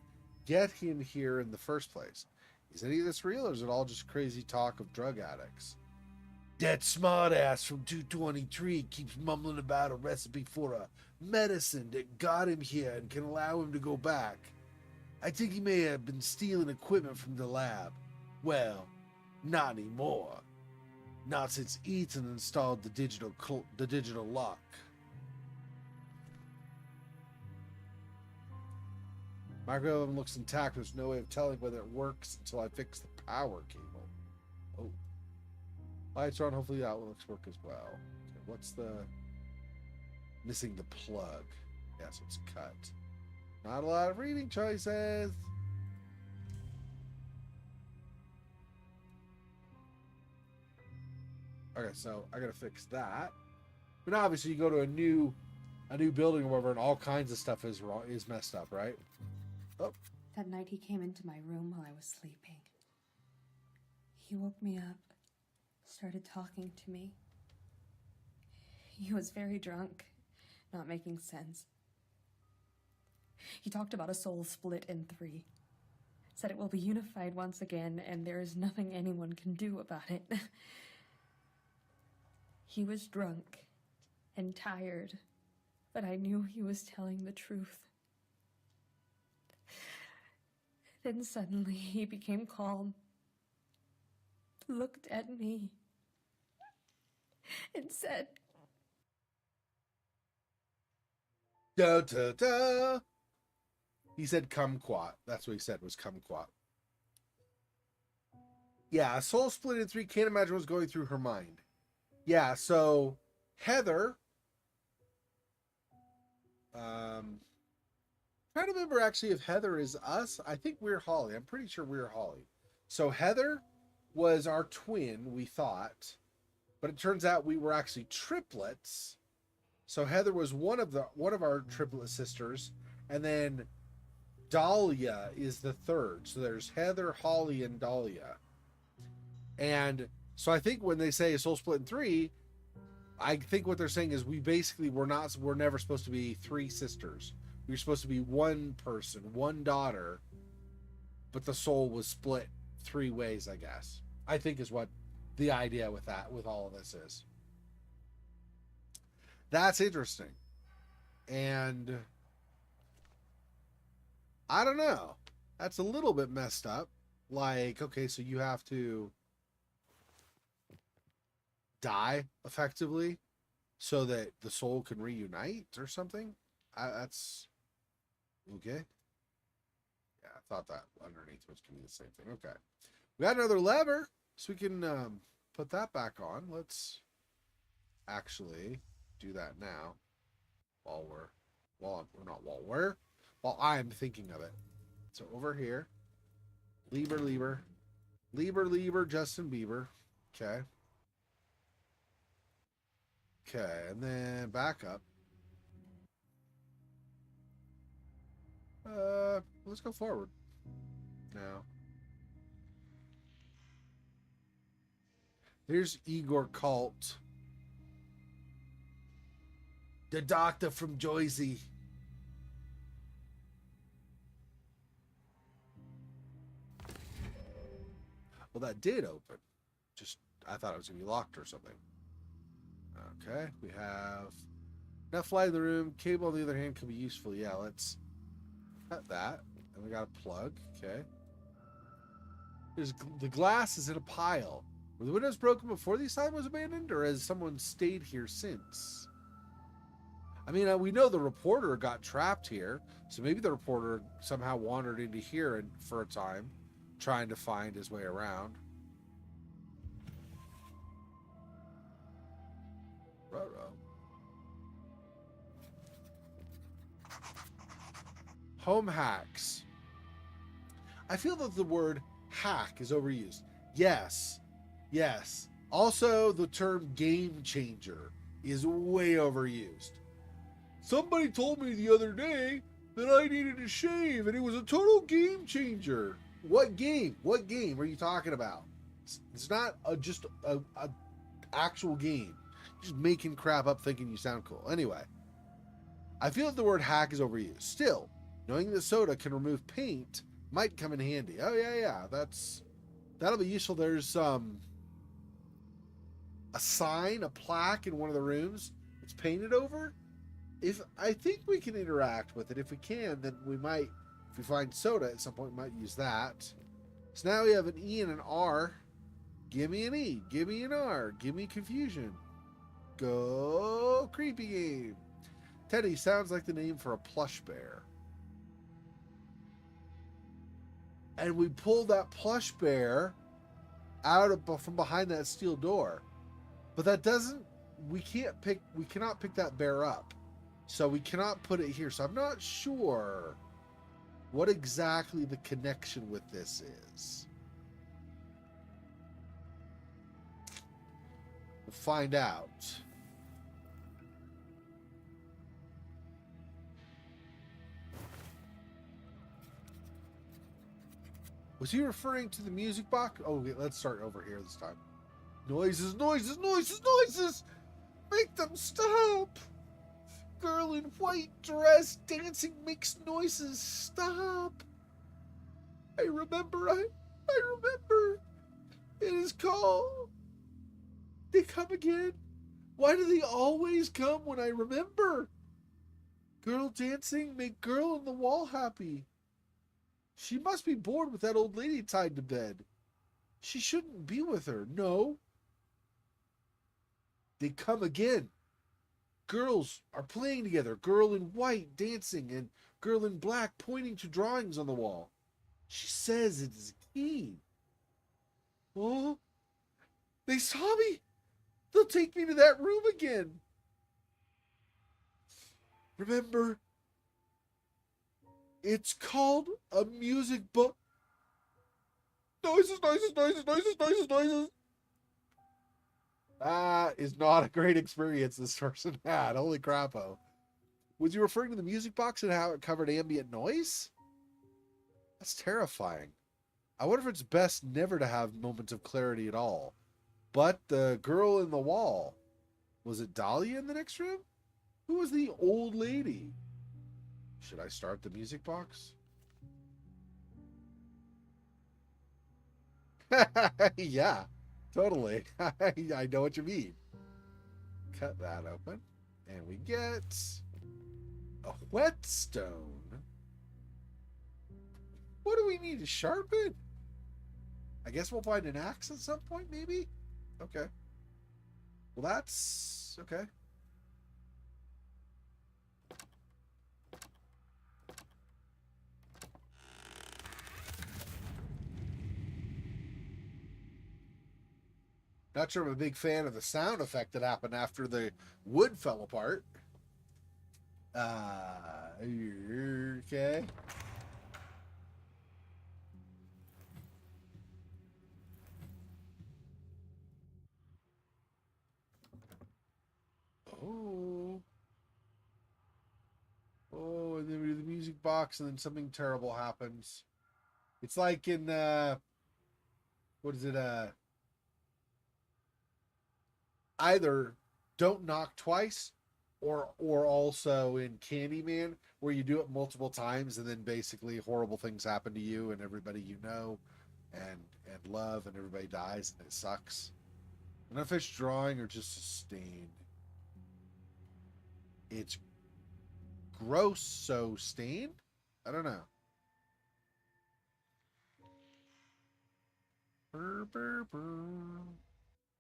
get in here in the first place? Is any of this real, or is it all just crazy talk of drug addicts? That smartass from 223 keeps mumbling about a recipe for a medicine that got him here and can allow him to go back. I think he may have been stealing equipment from the lab. Well, not anymore. Not since Ethan installed the digital lock. Micro oven looks intact. There's no way of telling whether it works until I fix the power cable. Oh. Lights are on. Hopefully that one looks work as well. Okay, what's the... Missing the plug. Yeah, so it's cut. Not a lot of reading choices. Okay, so I gotta fix that. But obviously you go to a new building or whatever, and all kinds of stuff is wrong, is messed up, right? Oh. That night he came into my room while I was sleeping. He woke me up, started talking to me. He was very drunk, not making sense. He talked about a soul split in 3. Said it will be unified once again, and there is nothing anyone can do about it. He was drunk and tired, but I knew he was telling the truth. Then suddenly he became calm, looked at me, and said, Da da da. He said kumquat. That's what he said, was kumquat. Yeah, a soul split in 3. Can't imagine what's going through her mind. Yeah, so Heather, trying to remember actually if Heather is us. I think we're Holly. I'm pretty sure we're Holly. So Heather was our twin, we thought, but it turns out we were actually triplets. So Heather was one of our triplet sisters, and then Dahlia is the third. So there's Heather, Holly, and Dahlia. And so I think when they say a soul split in 3, I think what they're saying is we're never supposed to be 3 sisters. We were supposed to be one person, one daughter, but the soul was split 3 ways, I guess. I think is what the idea with all of this is. That's interesting. And I don't know. That's a little bit messed up. Like, okay, so you have to die effectively so that the soul can reunite or something. That's Okay. Yeah, I thought that underneath was going to be the same thing. Okay. We got another lever, so we can put that back on. Let's actually do that now while I'm thinking of it. So over here, Lieber, Justin Bieber. Okay. Okay, and then back up. Let's go forward now. Here's Igor Colt, the doctor from Jersey. Well, that did open. Just, I thought it was going to be locked or something. Okay, we have enough light in the room. Cable, on the other hand, could be useful. Yeah, let's cut that. And we got a plug. Okay. The glass is in a pile. Were the windows broken before the asylum was abandoned, or has someone stayed here since? I mean, we know the reporter got trapped here, so maybe the reporter somehow wandered into here for a time, trying to find his way around. Ruh-roh. Home hacks. I feel that the word hack is overused. Yes. Also, the term game changer is way overused. Somebody told me the other day that I needed to shave and it was a total game changer. What game? What game are you talking about? It's not just a actual game. You're just making crap up thinking you sound cool. Anyway, I feel that the word hack is overused. Still, knowing that soda can remove paint might come in handy. Oh yeah, that'll be useful. There's a sign, a plaque in one of the rooms. It's painted over. I think we can interact with it. If we can, then we might. If we find soda at some point, we might use that. So now we have an E and an R. Give me an E. Give me an R. Give me confusion. Go creepy game. Teddy sounds like the name for a plush bear. And we pulled that plush bear from behind that steel door. But that doesn't, we cannot pick that bear up. So we cannot put it here. So I'm not sure what exactly the connection with this is. We'll find out. Was he referring to the music box? Oh, okay, let's start over here this time. Noises. Make them stop. Girl in white dress dancing makes noises. Stop. I remember. It is called. They come again. Why do they always come when I remember? Girl dancing make girl in the wall happy. She must be bored with that old lady tied to bed. She shouldn't be with her. No. They come again. Girls are playing together. Girl in white dancing and girl in black pointing to drawings on the wall. She says it is a key. Oh, they saw me. They'll take me to that room again. Remember, it's called a music book. Noises. That is not a great experience this person had. Holy crap-o. Was you referring to the music box and how it covered ambient noise? That's terrifying. I wonder if it's best never to have moments of clarity at all. But the girl in the wall, was it Dahlia in the next room? Who was the old lady? Should I start the music box? Yeah, totally. I know what you mean. Cut that open. And we get a whetstone. What do we need to sharpen? I guess we'll find an axe at some point, maybe? Okay. Well, that's... okay. Not sure I'm a big fan of the sound effect that happened after the wood fell apart. Okay. Oh. Oh, and then we do the music box, and then something terrible happens. It's like in what is it? Either Don't Knock Twice, or also in Candyman, where you do it multiple times, and then basically horrible things happen to you and everybody you know, and love, and everybody dies, and it sucks. I don't know if it's drawing or just a stain. It's gross, so stained? I don't know. Brr, brr, brr.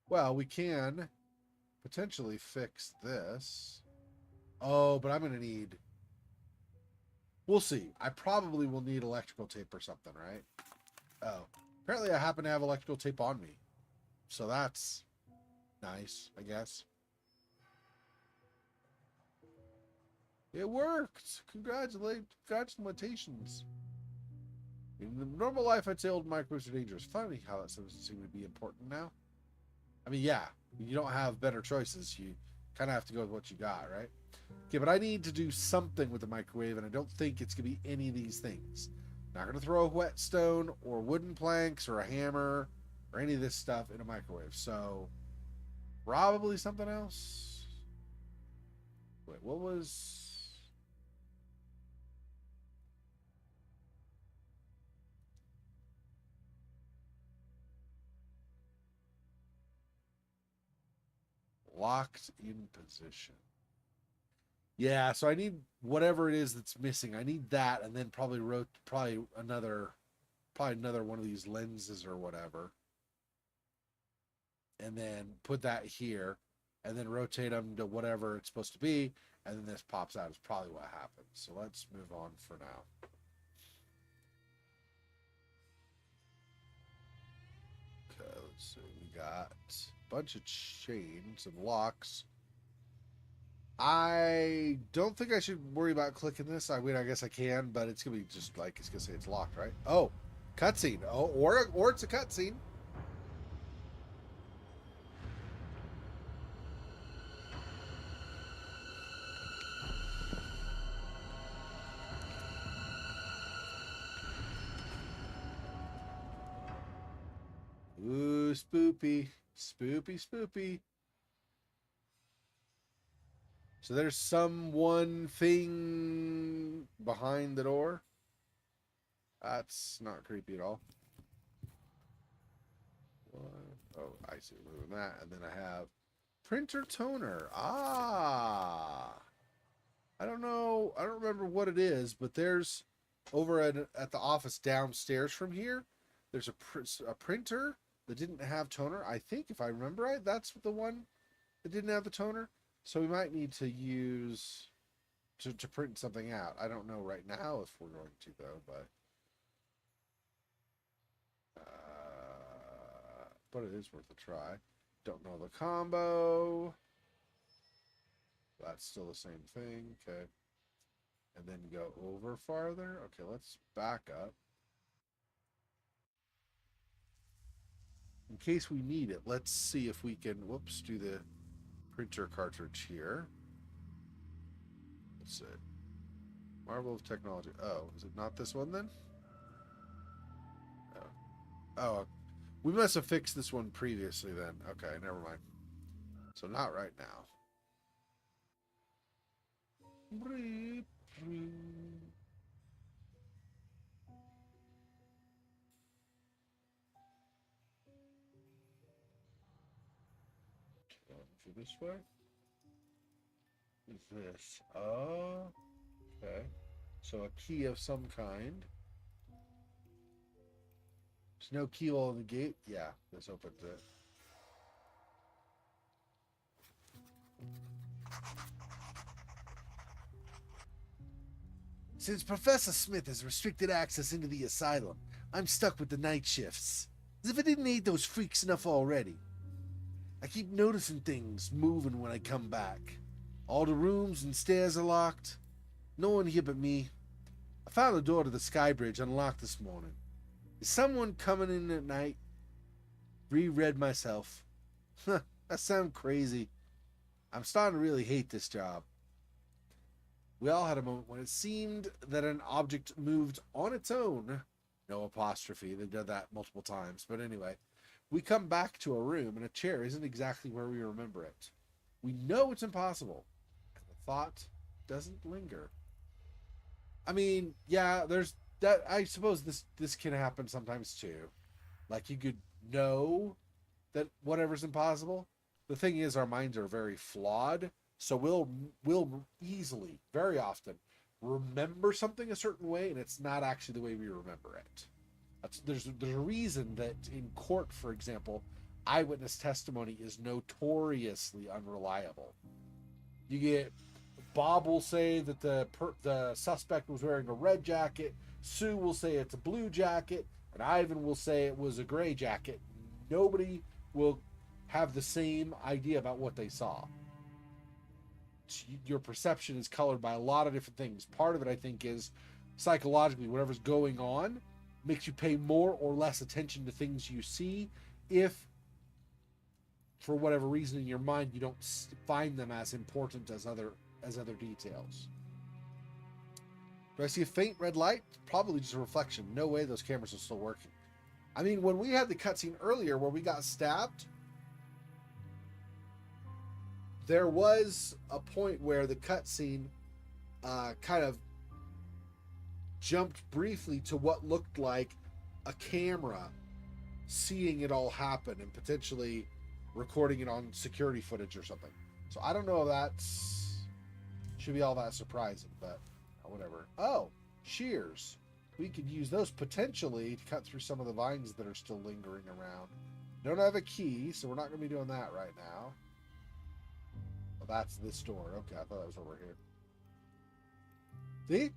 Well, we can potentially fix this. Oh, but I'm going to need... We'll see. I probably will need electrical tape or something, right? Oh. Apparently I happen to have electrical tape on me. So that's nice, I guess. It worked! Congratulations. In the normal life, I'd say old microwaves are dangerous. Funny how that doesn't seem to be important now. I mean, yeah, you don't have better choices. You kind of have to go with what you got, right? Okay, but I need to do something with the microwave, and I don't think it's going to be any of these things. Not going to throw a whetstone or wooden planks or a hammer or any of this stuff in a microwave. So, probably something else. Wait, what was... Locked in position. Yeah, so I need whatever it is that's missing. I need that, and then probably another one of these lenses or whatever, and then put that here, and then rotate them to whatever it's supposed to be, and then this pops out. Is probably what happens. So let's move on for now. Okay, let's see. We got a bunch of chains and locks. I don't think I should worry about clicking this. I mean, I guess I can, but it's gonna be just like it's gonna say it's locked, right? Oh, cutscene. Oh, or it's a cutscene. Ooh, spoopy, spoopy. So there's someone thing behind the door. That's not creepy at all. Oh, I see. Moving that, and then I have printer toner. Ah, I don't know. I don't remember what it is, but there's over at the office downstairs from here. There's a printer that didn't have toner. I think if I remember right, that's the one that didn't have the toner. So we might need to use to print something out. I don't know right now if we're going to though, but it is worth a try. Don't know the combo. That's still the same thing. Okay. And then go over farther. Okay, let's back up. In case we need it, let's see if we can, whoops, do the printer cartridge here. Let's see. Marvel of technology. Oh, is it not this one then? Oh, we must have fixed this one previously then. Okay, never mind. So not right now. For this way? Is this? Oh, okay. So a key of some kind. There's no keyhole in the gate. Yeah, this opens it. Since Professor Smith has restricted access into the asylum, I'm stuck with the night shifts. As if I didn't hate those freaks enough already. I keep noticing things moving when I come back. All the rooms and stairs are locked. No one here but me. I found the door to the sky bridge unlocked this morning. Is someone coming in at night? Reread myself. Huh, that sounds crazy. I'm starting to really hate this job. We all had a moment when it seemed that an object moved on its own. No apostrophe. They've done that multiple times. But anyway, we come back to a room and a chair isn't exactly where we remember it. We know it's impossible. And the thought doesn't linger. I mean, yeah, there's that. I suppose this can happen sometimes too. Like you could know that whatever's impossible. The thing is, our minds are very flawed, so we'll easily, very often, remember something a certain way, and it's not actually the way we remember it. There's a reason that in court, for example, eyewitness testimony is notoriously unreliable. You get Bob will say that the suspect was wearing a red jacket. Sue will say it's a blue jacket, and Ivan will say it was a gray jacket. Nobody will have the same idea about what they saw. Your perception is colored by a lot of different things. Part of it, I think, is psychologically, whatever's going on makes you pay more or less attention to things you see if, for whatever reason in your mind, you don't find them as important as other details. Do I see a faint red light? Probably just a reflection. No way those cameras are still working. I mean, when we had the cutscene earlier where we got stabbed, there was a point where the cutscene kind of jumped briefly to what looked like a camera seeing it all happen and potentially recording it on security footage or something. So I don't know if that's should be all that surprising, but whatever. Oh, shears. We could use those potentially to cut through some of the vines that are still lingering around. Don't have a key, so we're not going to be doing that right now. Well, that's this door. Okay, I thought that was over here. See?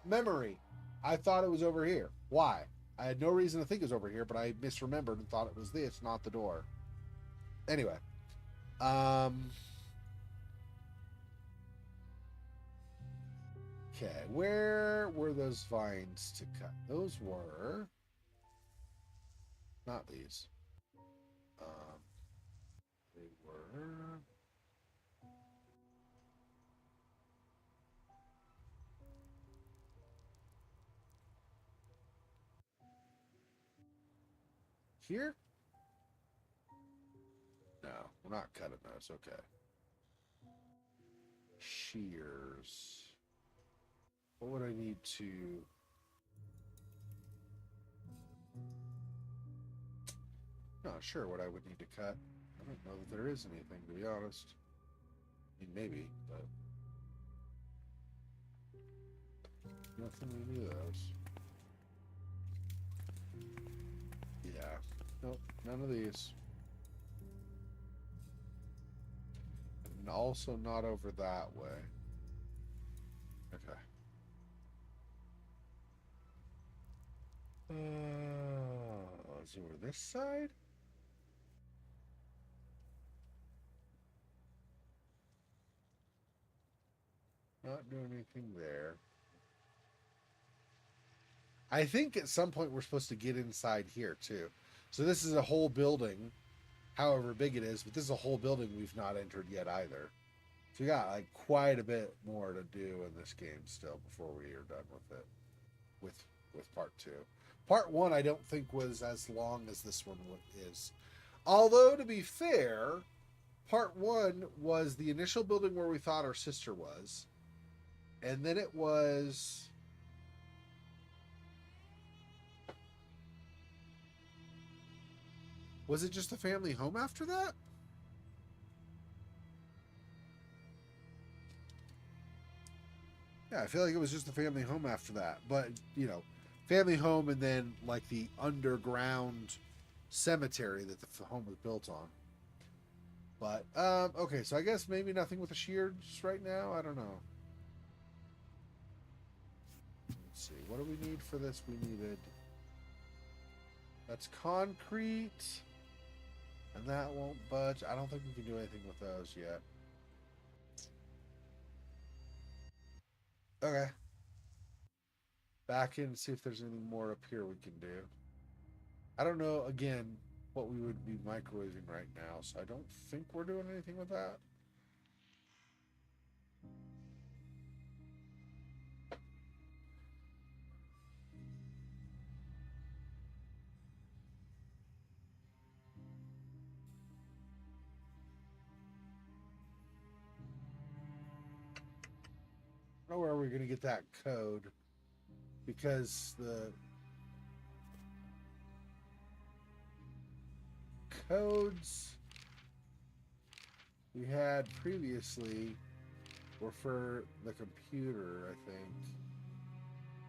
Memory. I thought it was over here. Why? I had no reason to think it was over here, but I misremembered and thought it was this, not the door. Anyway. Okay, where were those vines to cut? Those were not these. They were here? No, we're not cutting those. Okay. Shears. What would I need to... Not sure what I would need to cut. I don't know that there is anything, to be honest. I mean, maybe, but... Nothing we need of those. Yeah. Nope, none of these. And also not over that way. Okay. Is it over this side? Not doing anything there. I think at some point we're supposed to get inside here too. So this is a whole building, however big it is, but this is a whole building we've not entered yet either. So we got like quite a bit more to do in this game still before we are done with it. With part 2. Part 1 I don't think was as long as this one is. Although to be fair, part 1 was the initial building where we thought our sister was. And then it was... Was it just the family home after that? Yeah, I feel like it was just the family home after that. But, you know, family home and then, like, the underground cemetery that the home was built on. But, okay, so I guess maybe nothing with the shears right now? I don't know. Let's see, what do we need for this? We needed... That's concrete. And that won't budge. I don't think we can do anything with those yet. Okay. Back in and see if there's anything more up here we can do. I don't know, again, what we would be microwaving right now, so I don't think we're doing anything with that. I don't know where we're going to get that code, because the codes we had previously were for the computer, I think.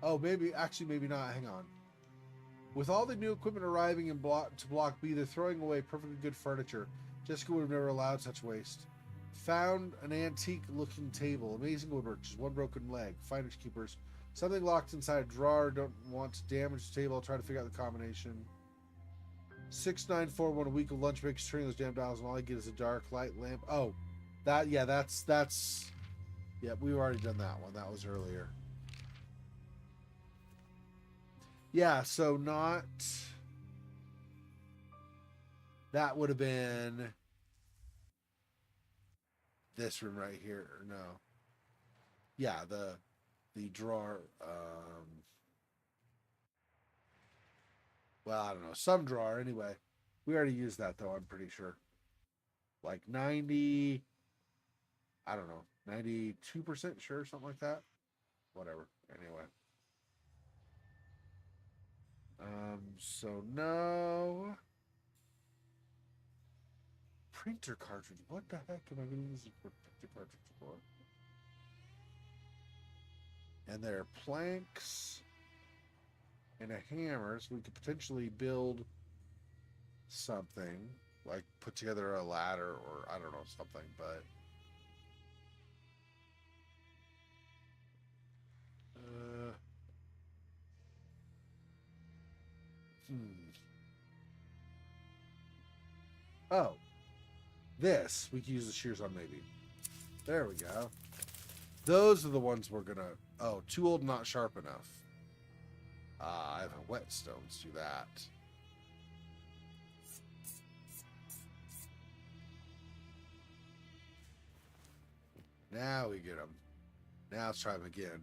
Oh, maybe, actually, maybe not. Hang on. With all the new equipment arriving in Block B, they're throwing away perfectly good furniture. Jessica would have never allowed such waste. Found an antique-looking table. Amazing woodwork. Just one broken leg. Finders keepers. Something locked inside a drawer. Don't want to damage the table. I'll try to figure out the combination. 6941. A week of lunch breaks. Turning those damn dials, and all I get is a dark light lamp. Oh, that. Yeah, that's. Yeah, we've already done that one. That was earlier. Yeah, so not. That would have been this room right here. Or no. Yeah, the drawer. Well, I don't know. Some drawer anyway. We already used that though, I'm pretty sure. Like 90. I don't know. 92% sure, something like that. Whatever. Anyway. So no. Printer cartridge. What the heck am I going to use it for printer cartridge for? And there are planks and a hammer, so we could potentially build something, like put together a ladder or I don't know, something, but oh, this we can use the shears on maybe. There we go. Those are the ones we're gonna. Oh, too old, not sharp enough. I have a whetstone to do that. Now we get them. Now let's try them again.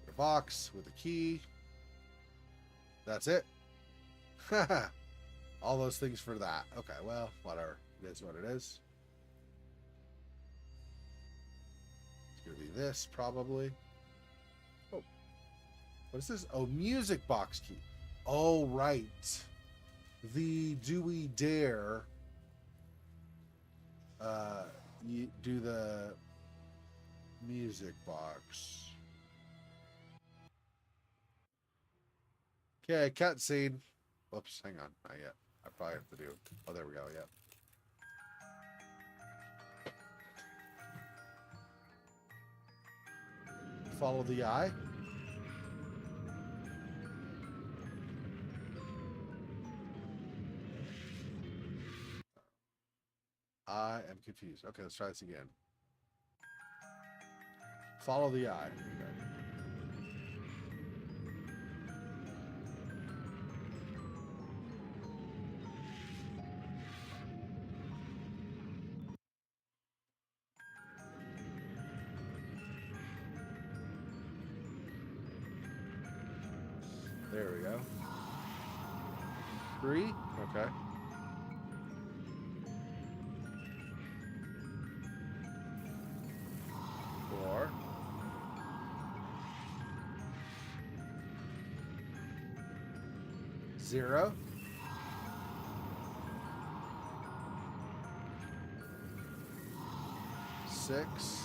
A box with a key. That's it. All those things for that. Okay, well, whatever. It is what it is. It's gonna be this probably. Oh, what is this? Oh, music box key. Oh, right. The do we dare you do the music box. Okay, cutscene. Whoops, hang on. Not yet. I probably have to do. Oh, there we go. Yep. Follow the eye. I am confused. Okay, let's try this again. Follow the eye. Okay. There we go. 3. Okay. 4. 0. 6.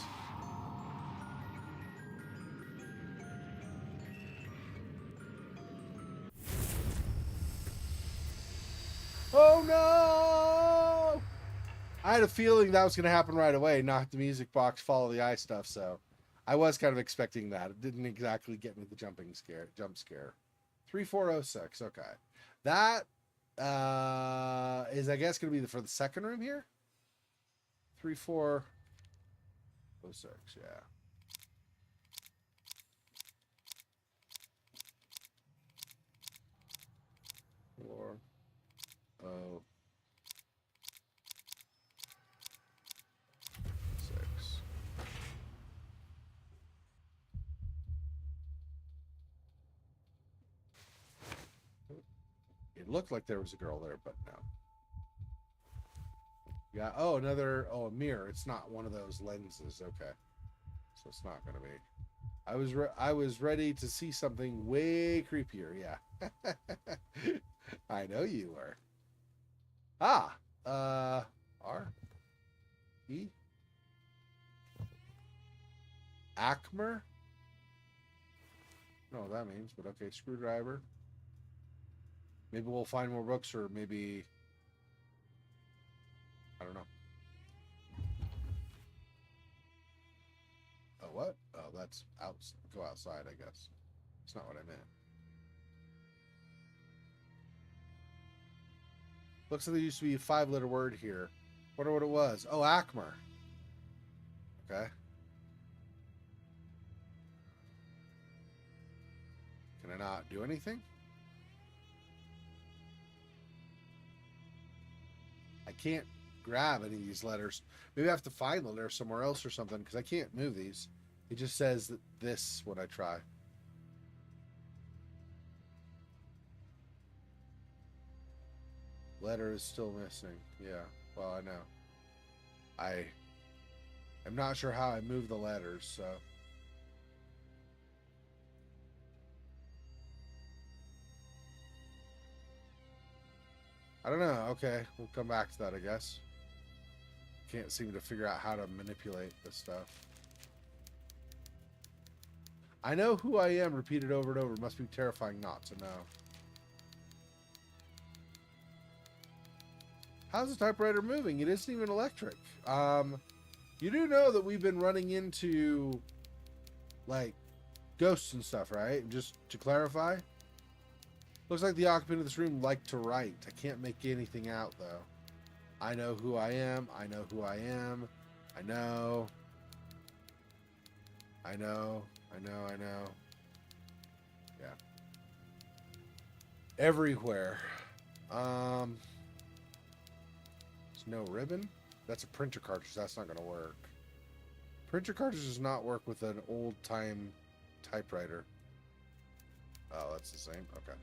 'Oh no! I had a feeling that was going to happen right away. Not the music box, follow the eye stuff. So I was kind of expecting that. It didn't exactly get me the jump scare. 3406. Okay. That is, I guess, going to be for the second room here. 3406. Yeah. Four. Oh. 6. It looked like there was a girl there, but no. Yeah. Oh, another. Oh, a mirror. It's not one of those lenses. Okay. So it's not gonna be. I was ready to see something way creepier. Yeah. I know you were. Ah. R. E. Acmer. I don't know what that means, but okay. Screwdriver. Maybe we'll find more books, or maybe I don't know. Oh, what? Oh, that's out. Go outside, I guess. It's not what I meant. Looks like there used to be a 5-letter word here. Wonder what it was. Oh, Acmer. Okay. Can I not do anything? I can't grab any of these letters. Maybe I have to find the letter somewhere else or something, because I can't move these. It just says that this when I try. Letter is still missing. Yeah, well, I know. I'm not sure how I move the letters, so. I don't know. Okay, we'll come back to that, I guess. Can't seem to figure out how to manipulate this stuff. I know who I am, repeated over and over. It must be terrifying not to know. How's the typewriter moving? It isn't even electric. You do know that we've been running into, like, ghosts and stuff, right? Just to clarify. Looks like the occupant of this room liked to write. I can't make anything out, though. I know who I am. I know who I am. I know. I know. Yeah. Everywhere. There's no ribbon. That's a printer cartridge. That's not going to work. Printer cartridge does not work with an old-time typewriter. Oh, that's the same? Okay.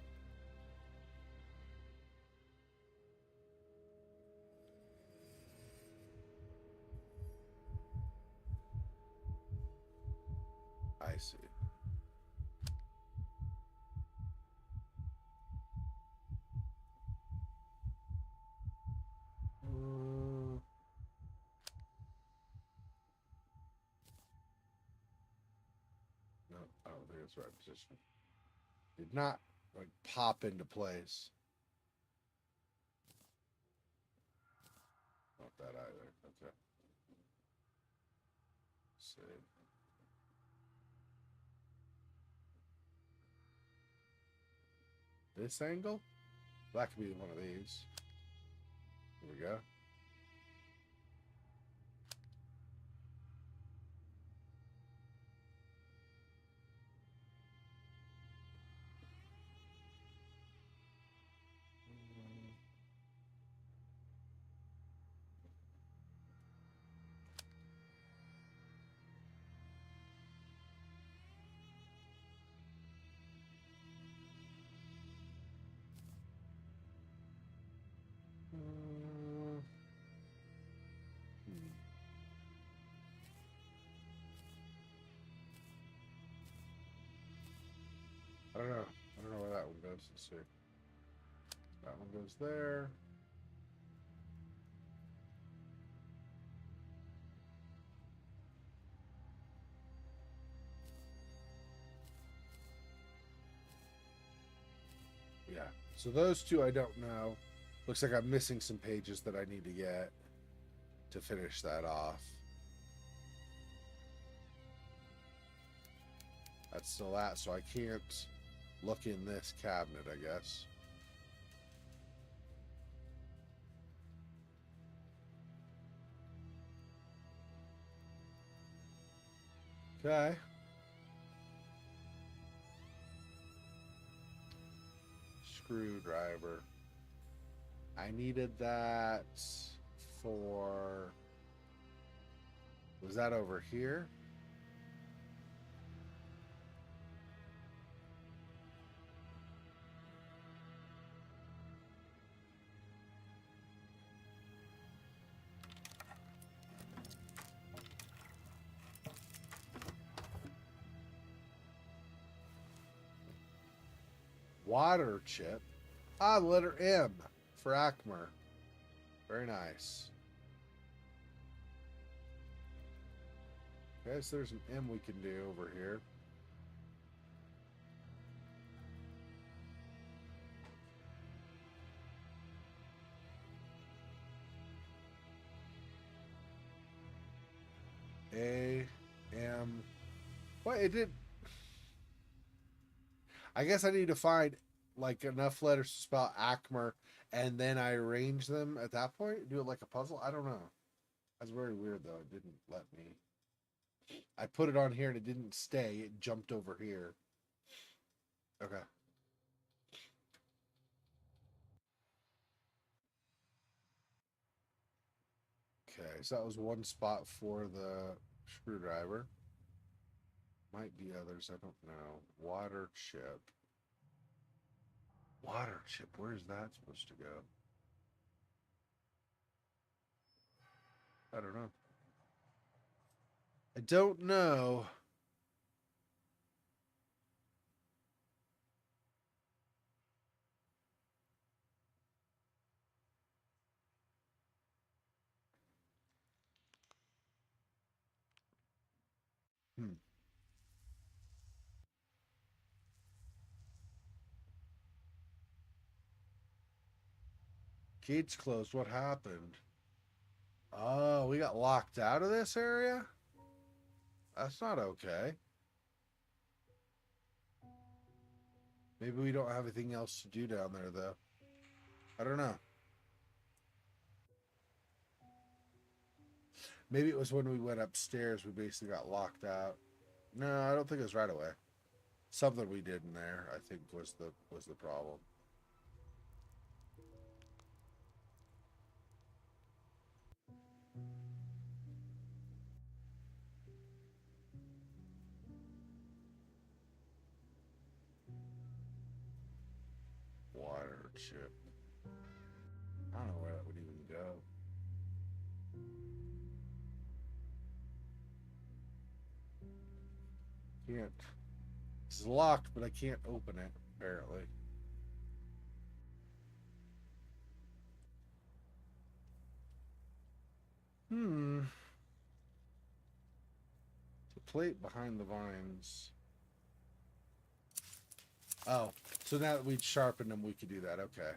I see. No, I don't think it's the right position. Did not like pop into place. Not that either. Okay. Let's see. This angle? That could be one of these. Here we go. I don't know. I don't know where that one goes. Let's see. That one goes there. Yeah. So those two I don't know. Looks like I'm missing some pages that I need to get to finish that off. That's still that, so I can't look in this cabinet, I guess. Okay. Screwdriver. I needed that for... Was that over here? Water chip. Ah, the letter M for Akmer. Very nice. Okay, so there's an M we can do over here. A, M. What? It did. I guess I need to find like enough letters to spell Akmer, and then I arrange them at that point. Do it like a puzzle. I don't know. That's very weird though. It didn't let me. I put it on here and it didn't stay. It jumped over here. Okay. Okay, so that was one spot for the screwdriver. Might be others. I don't know. Water chip. Water chip. Where's that supposed to go? I don't know. I don't know. Hmm. Gates closed. What happened? Oh, we got locked out of this area? That's not okay. Maybe we don't have anything else to do down there, though. I don't know. Maybe it was when we went upstairs, we basically got locked out. No, I don't think it was right away. Something we did in there, I think, was the problem. Water chip. I don't know where that would even go. Can't. It's locked, but I can't open it, apparently. The plate behind the vines. Oh, so now that we'd sharpened them, we could do that. Okay.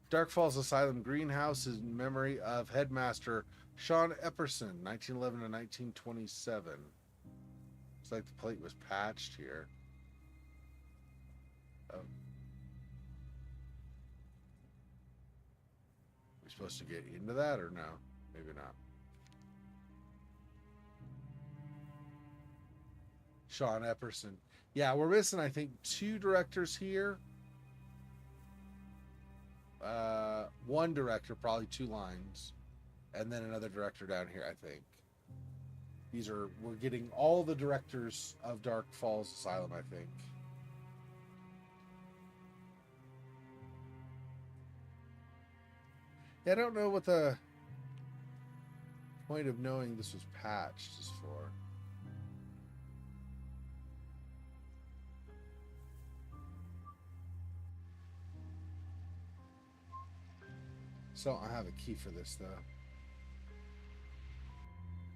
Dark Falls Asylum Greenhouse is in memory of Headmaster Sean Epperson, 1911 to 1927. Looks like the plate was patched here. Oh. We supposed to get into that or no? Maybe not. Sean Epperson. Yeah, we're missing, I think, 2 directors here. One director, probably 2 lines. And then another director down here, I think. We're getting all the directors of Dark Falls Asylum, I think. Yeah, I don't know what the point of knowing this was patched is for. So I have a key for this, though.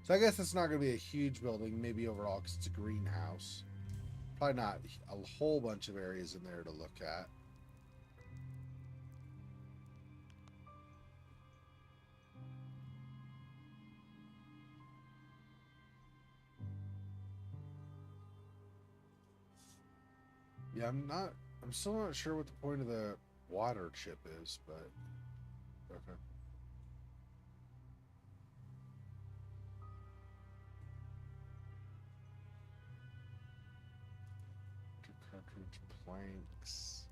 So I guess it's not going to be a huge building, maybe overall, because it's a greenhouse. Probably not a whole bunch of areas in there to look at. Yeah, I'm still not sure what the point of the water chip is, but okay. Cartridge planks.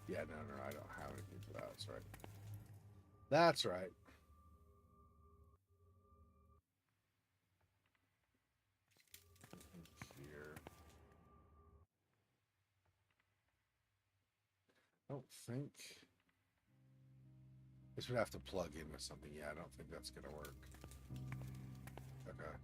Yeah, no, I don't have anything for that. That's right. That's right. Here. I don't think this would have to plug in with something. Yeah, I don't think that's gonna work. Okay.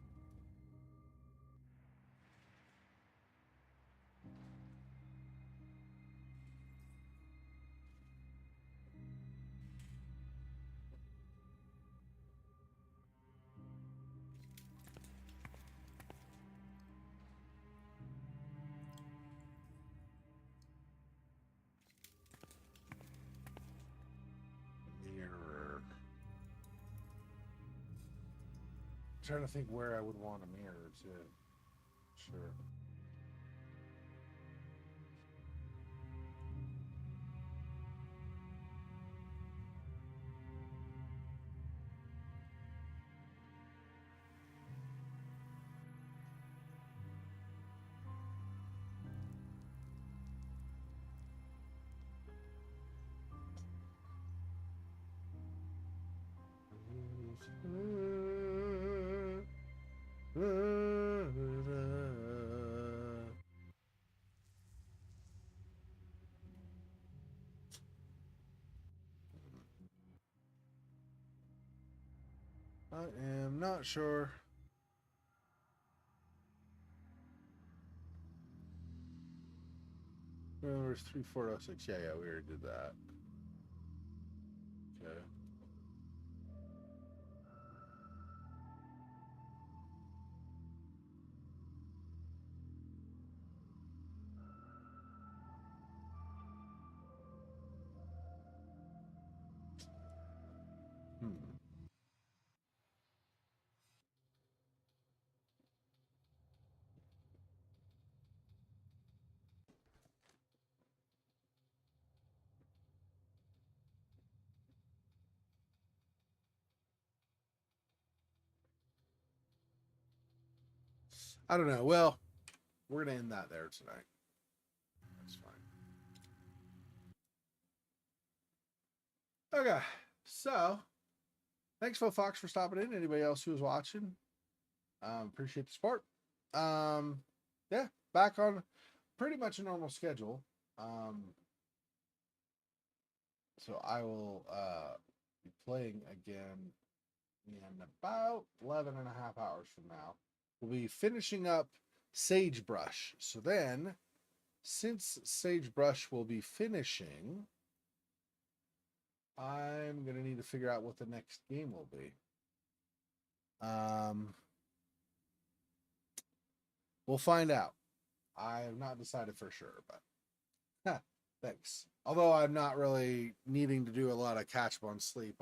Mirror. I'm trying to think where I would want a mirror to. Sure. I am not sure. There's 3406. Yeah, we already did that. Okay. Hmm. I don't know. Well, we're gonna end that there tonight. That's fine. Okay. So, thanks, Phil Fox, for stopping in. Anybody else who was watching, appreciate the support. Yeah, back on pretty much a normal schedule. So I will be playing again in about 11 and a half hours from now. We'll be finishing up Sagebrush. So then, since Sagebrush will be finishing, I'm going to need to figure out what the next game will be. We'll find out. I have not decided for sure, but thanks. Although I'm not really needing to do a lot of catch up on sleep.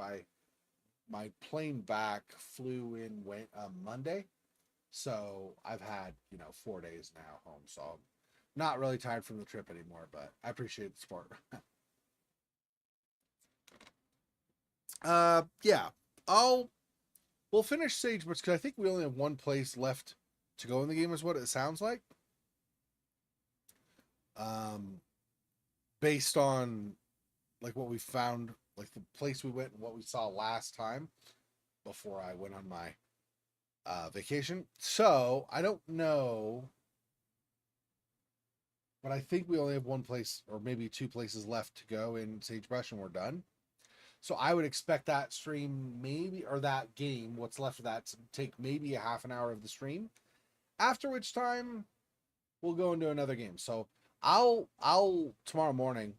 My plane back flew in Monday, so I've had 4 days now home, so I'm not really tired from the trip anymore. But I appreciate the support. Yeah, we'll finish Sagebrush because I think we only have one place left to go in the game, is what it sounds like. Based on like what we found, like the place we went and what we saw last time before I went on my vacation. So I don't know, but I think we only have one place or maybe two places left to go in Sagebrush and we're done. So I would expect that stream maybe, or that game, what's left of that, to take maybe a half an hour of the stream. After which time we'll go into another game. So I'll tomorrow morning,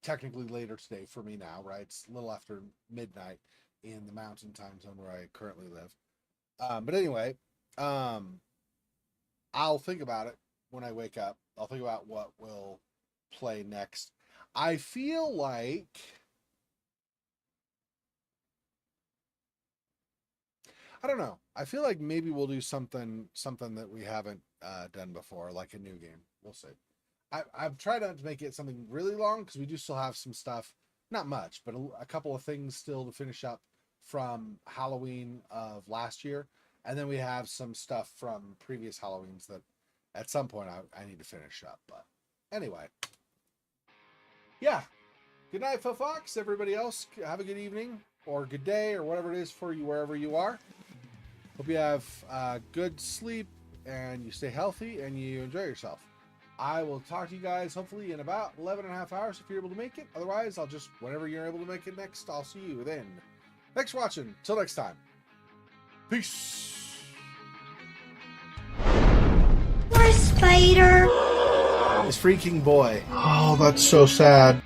technically later today for me now, right? It's a little after midnight in the mountain time zone where I currently live. But anyway, I'll think about it when I wake up I'll think about what we'll play next. I feel like I don't know. I feel like maybe we'll do something that we haven't done before, like a new game. We'll see. I've tried not to make it something really long because we do still have some stuff, not much, but a couple of things still to finish up from Halloween of last year. And then we have some stuff from previous Halloweens that at some point I need to finish up. But anyway, yeah. Good night, Fox. Everybody else, have a good evening or good day or whatever it is for you wherever you are. Hope you have good sleep and you stay healthy and you enjoy yourself. I will talk to you guys hopefully in about 11 and a half hours if you're able to make it. Otherwise, I'll just, whenever you're able to make it next, I'll see you then. Thanks for watching. Till next time. Peace. Poor spider. This freaking boy. Oh, that's so sad.